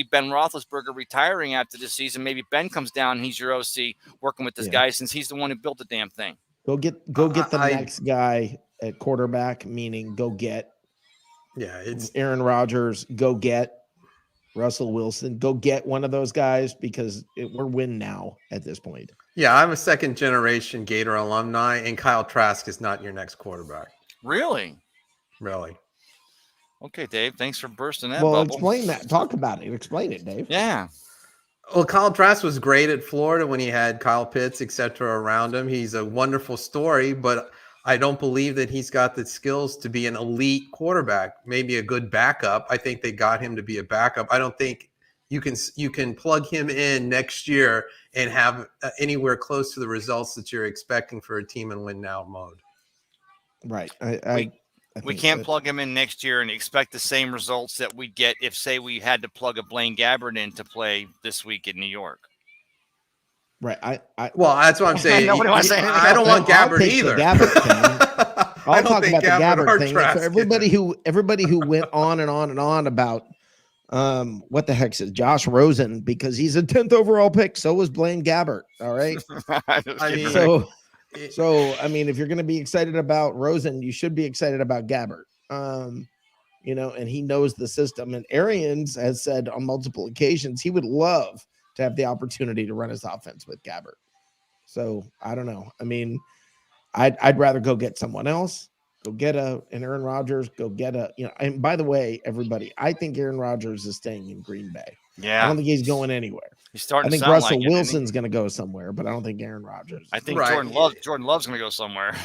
Ben Roethlisberger retiring after this season, maybe Ben comes down and he's your OC working with this guy since he's the one who built the damn thing. Go get the next guy at quarterback, meaning go get it's Aaron Rodgers, go get Russell Wilson, go get one of those guys because we're win now at this point. Yeah, I'm a second generation Gator alumni, and Kyle Trask is not your next quarterback. Really? Okay, Dave, thanks for bursting that bubble. Explain that. Talk about it. Explain it, Dave. Yeah. Well, Kyle Trask was great at Florida when he had Kyle Pitts, etc. around him. He's a wonderful story, but I don't believe that he's got the skills to be an elite quarterback, maybe a good backup. I think they got him to be a backup. I don't think you can plug him in next year and have anywhere close to the results that you're expecting for a team in win now mode. Right. We can't plug him in next year and expect the same results that we get if, say, we had to plug a Blaine Gabbert in to play this week in New York. Right. Well, that's what I'm saying. I don't want Gabbert either. I'll talk about the Gabbert thing. So everybody who went on and on and on about what the heck is Josh Rosen because he's a 10th overall pick. So was Blaine Gabbert. All right. So I mean, if you're going to be excited about Rosen, you should be excited about Gabbert. And he knows the system. And Arians has said on multiple occasions he would love to have the opportunity to run his offense with Gabbert. So I don't know. I mean, I'd rather go get someone else. Go get an Aaron Rodgers. Go get and by the way, everybody, I think Aaron Rodgers is staying in Green Bay. Yeah. I don't think he's going anywhere. He's starting. I think Russell Wilson's going to go somewhere, but I don't think Aaron Rodgers. I think Jordan Love's going to go somewhere.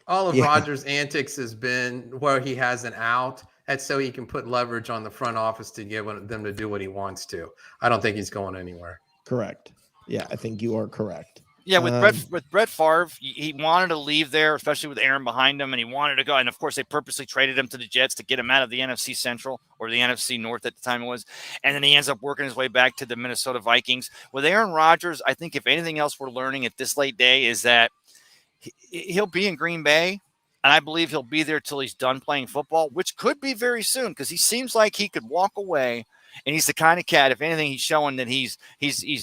All of Rodgers' antics has been where he has an out. That's so he can put leverage on the front office to get them to do what he wants to. I don't think he's going anywhere. Correct. Yeah, I think you are correct. Yeah, with Brett Favre, he wanted to leave there, especially with Aaron behind him, and he wanted to go. And of course, they purposely traded him to the Jets to get him out of the NFC Central or the NFC North at the time it was. And then he ends up working his way back to the Minnesota Vikings. With Aaron Rodgers, I think if anything else we're learning at this late day is that he'll be in Green Bay, and I believe he'll be there till he's done playing football, which could be very soon because he seems like he could walk away. And he's the kind of cat, if anything, he's showing that he's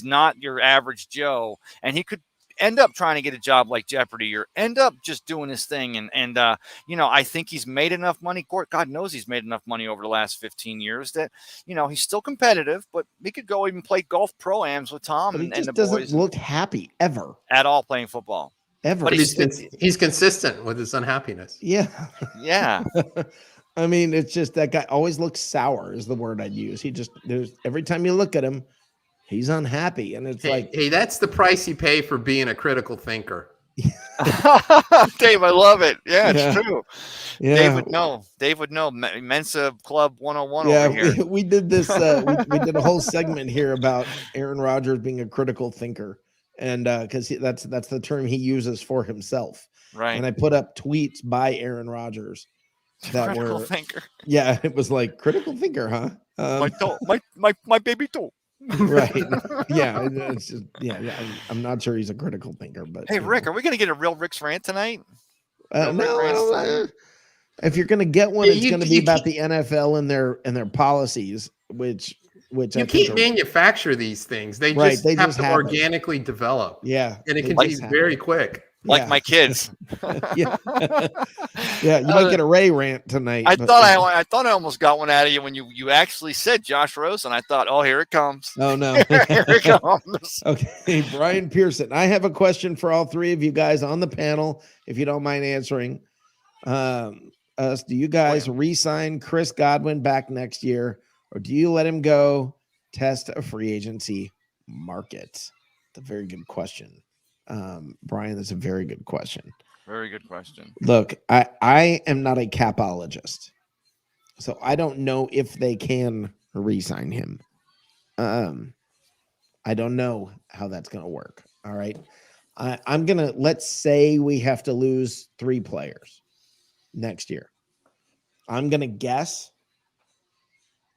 not your average Joe, and he could end up trying to get a job like Jeopardy or end up just doing his thing. And I think he's made enough money. God knows he's made enough money over the last 15 years that, he's still competitive, but he could go even play golf pro-ams with Tom But he and just the doesn't boys look happy ever. at all playing football. Ever. But He's consistent with his unhappiness. Yeah. Yeah. I mean, it's just that guy always looks sour is the word I'd use. There's every time you look at him, he's unhappy. And it's Hey, that's the price you pay for being a critical thinker. Dave, I love it. Yeah, it's true. Yeah. Dave would know. Mensa Club 101 over here. We did this. We did a whole segment here about Aaron Rodgers being a critical thinker. And because that's the term he uses for himself. Right. And I put up tweets by Aaron Rodgers that critical were thinker. Yeah, it was like critical thinker, huh? My baby toe. Right. Yeah. It's just, I'm not sure he's a critical thinker, but hey, Rick, are we gonna get a real Rick's rant tonight? No. If you're gonna get one, it's gonna be about the NFL and their policies, which you can't manufacture these things. They just have to organically develop. Yeah. And it can be very quick. Like my kids. Yeah. Yeah. You might get a Ray rant tonight. I thought I almost got one out of you when you actually said Josh Rosen. I thought, oh, here it comes. Oh no. Here it comes. Okay. Brian Pearson. I have a question for all three of you guys on the panel, if you don't mind answering. Do you guys re-sign Chris Godwin back next year? Or do you let him go test a free agency market? It's a very good question. Brian, that's a very good question. Very good question. Look, I am not a capologist, so I don't know if they can re-sign him. I don't know how that's going to work. All right. Let's say we have to lose 3 players next year. I'm going to guess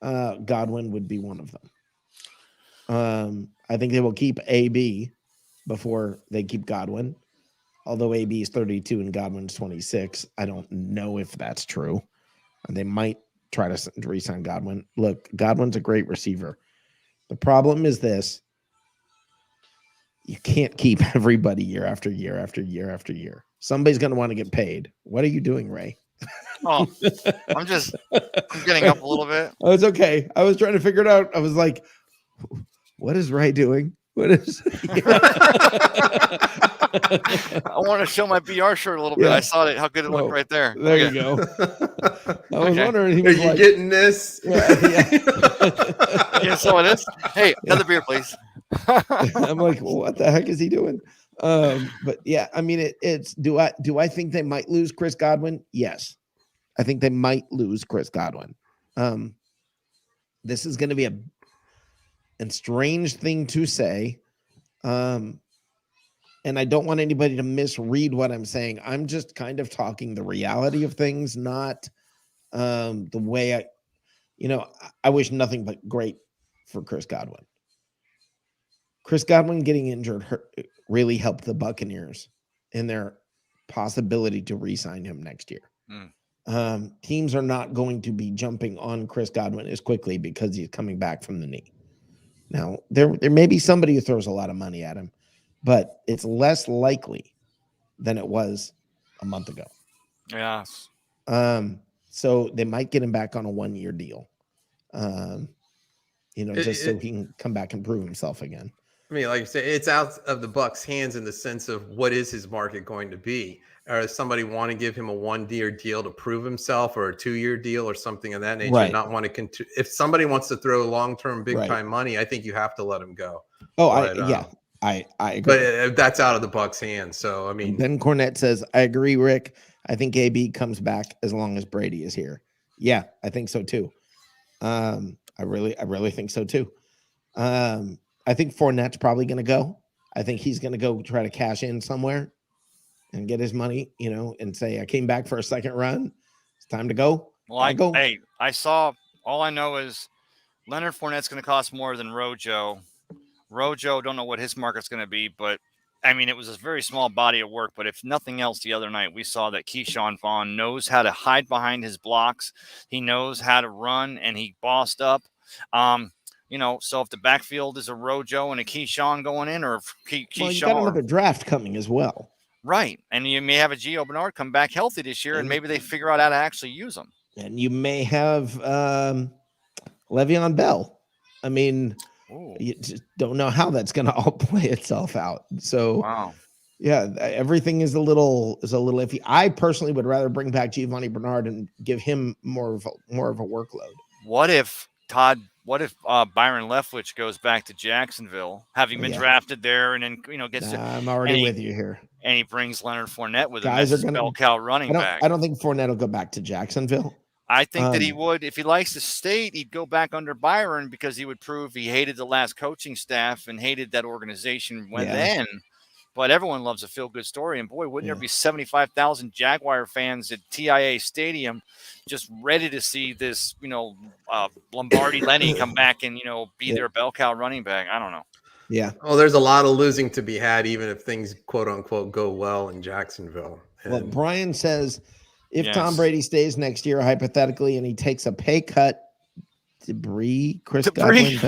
Godwin would be one of them. I think they will keep AB before they keep Godwin, although AB is 32 and Godwin's 26. I don't know if that's true. They might try to re-sign Godwin. Look, Godwin's a great receiver. The problem is this: you can't keep everybody year after year after year after year. Somebody's going to want to get paid. What are you doing, Ray? Oh, I'm getting up a little bit. Oh, it's okay. I was trying to figure it out. I was like, what is Ray doing? What is I want to show my BR shirt a little bit. I saw it, how good it looked right there. There you go. I was wondering. He was Are you getting this? Yeah, so it is. Hey, another beer, please. I'm like, well, what the heck is he doing? But yeah, I mean, it's do I think they might lose Chris Godwin? Yes, I think they might lose Chris Godwin. This is going to be a strange thing to say. And I don't want anybody to misread what I'm saying. I'm just kind of talking the reality of things, not the way I wish nothing but great for Chris Godwin. Chris Godwin getting injured really helped the Buccaneers in their possibility to re-sign him next year. Teams are not going to be jumping on Chris Godwin as quickly because he's coming back from the knee. Now, there may be somebody who throws a lot of money at him, but it's less likely than it was a month ago. Yes. So they might get him back on a 1-year deal, just so he can come back and prove himself again. I mean, like you say, it's out of the Bucs' hands in the sense of what is his market going to be? Or does somebody want to give him a 1-year deal to prove himself, or a 2-year deal, or something of that nature? Right. Not want to if somebody wants to throw long-term, big-time money, I think you have to let him go. I agree. But that's out of the Bucs' hands. So I mean, Ben Cornette says, "I agree, Rick. I think AB comes back as long as Brady is here." Yeah, I think so too. I really think so too. I think Fournette's probably going to go. I think he's going to go try to cash in somewhere and get his money, and say, I came back for a second run. It's time to go. Well, I saw, all I know is Leonard Fournette's going to cost more than Rojo. Rojo, don't know what his market's going to be, but I mean, it was a very small body of work. But if nothing else, the other night we saw that Keyshawn Vaughn knows how to hide behind his blocks. He knows how to run, and he bossed up. So if the backfield is a Rojo and a Keyshawn going in, or if Well, you got another draft coming as well. Right. And you may have a Gio Bernard come back healthy this year, and maybe they figure out how to actually use him. And you may have Le'Veon Bell. I mean, you just don't know how that's going to all play itself out. So, wow. Yeah, everything is a little iffy. I personally would rather bring back Giovanni Bernard and give him more of a workload. What if Byron Leftwich goes back to Jacksonville, having been drafted there, and then gets I'm already with you here. And he brings Leonard Fournette with him as a bell cow running back. I don't think Fournette will go back to Jacksonville. I think that he would. If he likes the state, he'd go back under Byron, because he would prove he hated the last coaching staff and hated that organization then. But everyone loves a feel-good story. And, boy, wouldn't there be 75,000 Jaguar fans at TIA Stadium just ready to see this, Lombardi Lenny come back and, be their bell cow running back? I don't know. Yeah. Oh, there's a lot of losing to be had, even if things, quote unquote, go well in Jacksonville. Well, Brian says if Tom Brady stays next year, hypothetically, and he takes a pay cut to bring Chris Godwin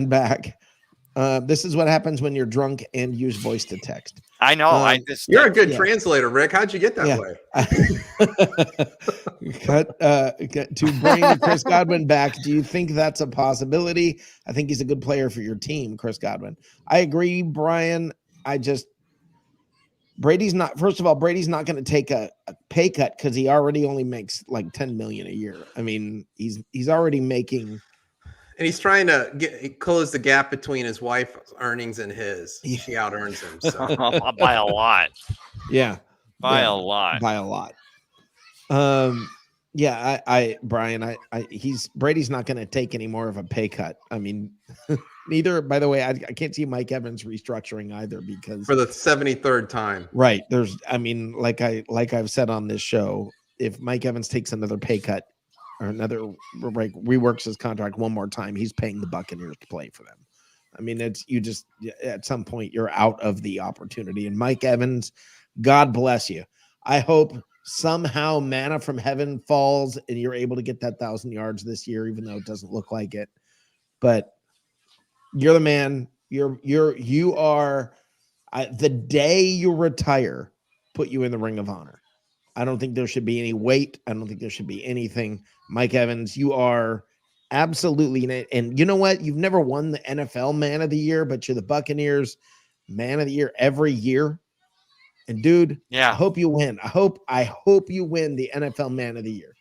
back, this is what happens when you're drunk and use voice to text. I know. You're a good translator, Rick. How'd you get that way? To bring Chris Godwin back, do you think that's a possibility? I think he's a good player for your team, Chris Godwin. I agree, Brian. Brady's not going to take a pay cut because he already only makes like $10 million a year. I mean, he's already making. And he's trying to close the gap between his wife's earnings and his. She out earns him by a lot. Yeah, by a lot. Brian, Brady's not going to take any more of a pay cut. I mean, neither. By the way, I can't see Mike Evans restructuring either, because for the 73rd time. Right. Like I've said on this show, if Mike Evans takes another pay cut or reworks his contract one more time, he's paying the Buccaneers to play for them. I mean, at some point you're out of the opportunity. And Mike Evans, God bless you. I hope somehow manna from heaven falls and you're able to get that 1,000 yards this year, even though it doesn't look like it. But you're the man. You are the day you retire, put you in the Ring of Honor. I don't think there should be any weight. I don't think there should be anything. Mike Evans, you are absolutely, and you know what? You've never won the NFL Man of the Year, but you're the Buccaneers Man of the Year every year. And dude, I hope you win. I hope you win the NFL Man of the Year.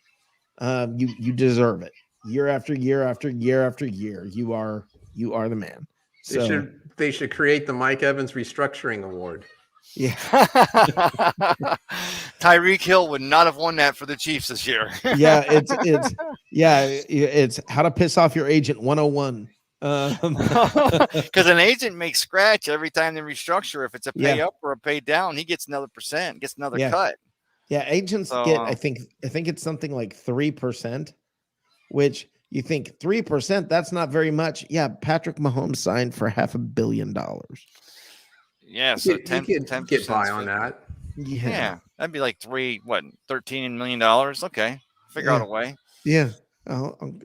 You deserve it. Year after year after year after year. You are the man. They should create the Mike Evans Restructuring Award. Yeah. Tyreek Hill would not have won that for the Chiefs this year. It's how to piss off your agent 101. Because an agent makes scratch every time they restructure. If it's a pay up or a pay down, he gets another percent, gets another cut. Yeah, agents get I think it's something like 3%, which you think 3%, that's not very much. Yeah, Patrick Mahomes signed for $500 million. Yeah, so 10 get by on that. Yeah, that'd be like $13 million. Okay, figure out a way. Yeah,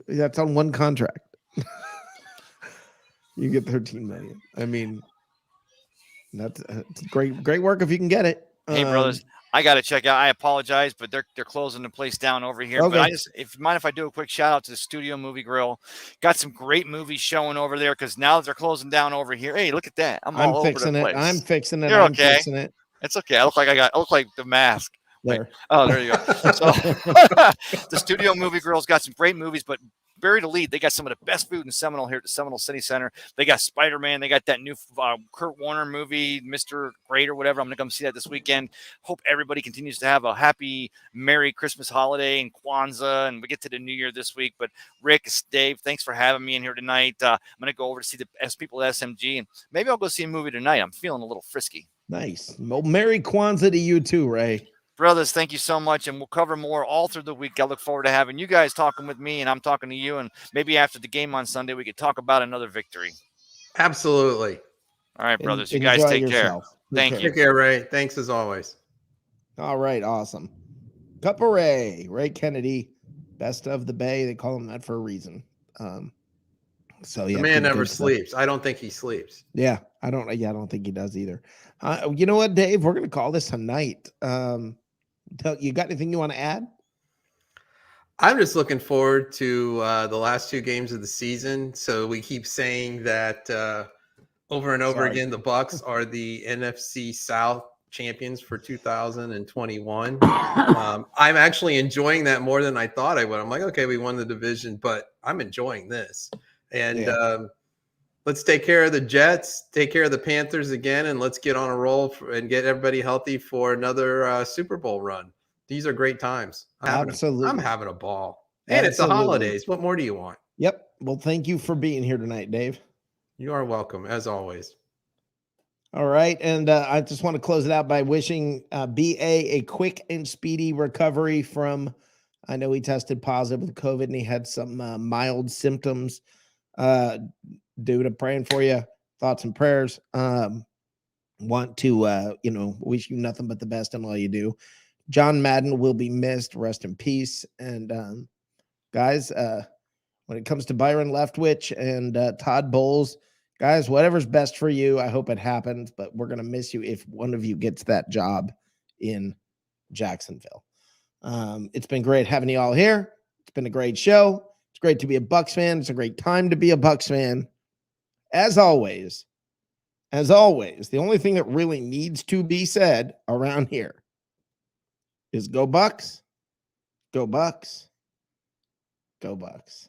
that's on one contract. You get 13 million. I mean, that's great work if you can get it. Hey, brothers, I got to check out. I apologize, but they're closing the place down over here. Okay. But if you mind if I do a quick shout out to the Studio Movie Grill. Got some great movies showing over there because now they're closing down over here. Hey, look at that. I'm all fixing over the it. place. I'm fixing it. You're I'm okay. fixing it. It's okay. I look like the mask. There. Oh, there you go. So the Studio Movie Grill's got some great movies, but bury the lead. They got some of the best food in Seminole here at the Seminole City Center. They got Spider-Man. They got that new Kurt Warner movie, Mr. Great or whatever. I'm going to come see that this weekend. Hope everybody continues to have a happy, Merry Christmas holiday and Kwanzaa, and we get to the New Year this week. But Rick, Dave, thanks for having me in here tonight. I'm going to go over to see the people at SMG, and maybe I'll go see a movie tonight. I'm feeling a little frisky. Nice. Well, Merry Kwanzaa to you too, Ray. Brothers, thank you so much, and we'll cover more all through the week. I look forward to having you guys talking with me, and I'm talking to you, and maybe after the game on Sunday, we could talk about another victory. Absolutely. All right, brothers. You guys take care. Thank you. Take care, Ray. Thanks as always. All right, awesome. Cup of Ray Kennedy, best of the Bay. They call him that for a reason. So yeah, the man never sleeps. I don't think he sleeps. Yeah, I don't think he does either. You know what, Dave? We're gonna call this a night. You got anything you want to add? I'm just looking forward to the last 2 games of the season. So we keep saying that over and over again, the Bucs are the NFC South champions for 2021. I'm actually enjoying that more than I thought I would. I'm like, okay, we won the division, but I'm enjoying this. And let's take care of the Jets, take care of the Panthers again, and let's get on a roll and get everybody healthy for another Super Bowl run. These are great times. Absolutely. I'm having a ball. And it's the holidays. What more do you want? Yep. Well, thank you for being here tonight, Dave. You are welcome, as always. All right. And I just want to close it out by wishing BA a quick and speedy recovery from, I know he tested positive with COVID and he had some mild symptoms. Dude, I'm praying for you. Thoughts and prayers. Want to, wish you nothing but the best in all you do. John Madden will be missed. Rest in peace. And guys, when it comes to Byron Leftwich and Todd Bowles, guys, whatever's best for you, I hope it happens, but we're going to miss you if one of you gets that job in Jacksonville. It's been great having you all here. It's been a great show. It's great to be a Bucs fan. It's a great time to be a Bucs fan. As always, the only thing that really needs to be said around here is go Bucs, go Bucs, go Bucs.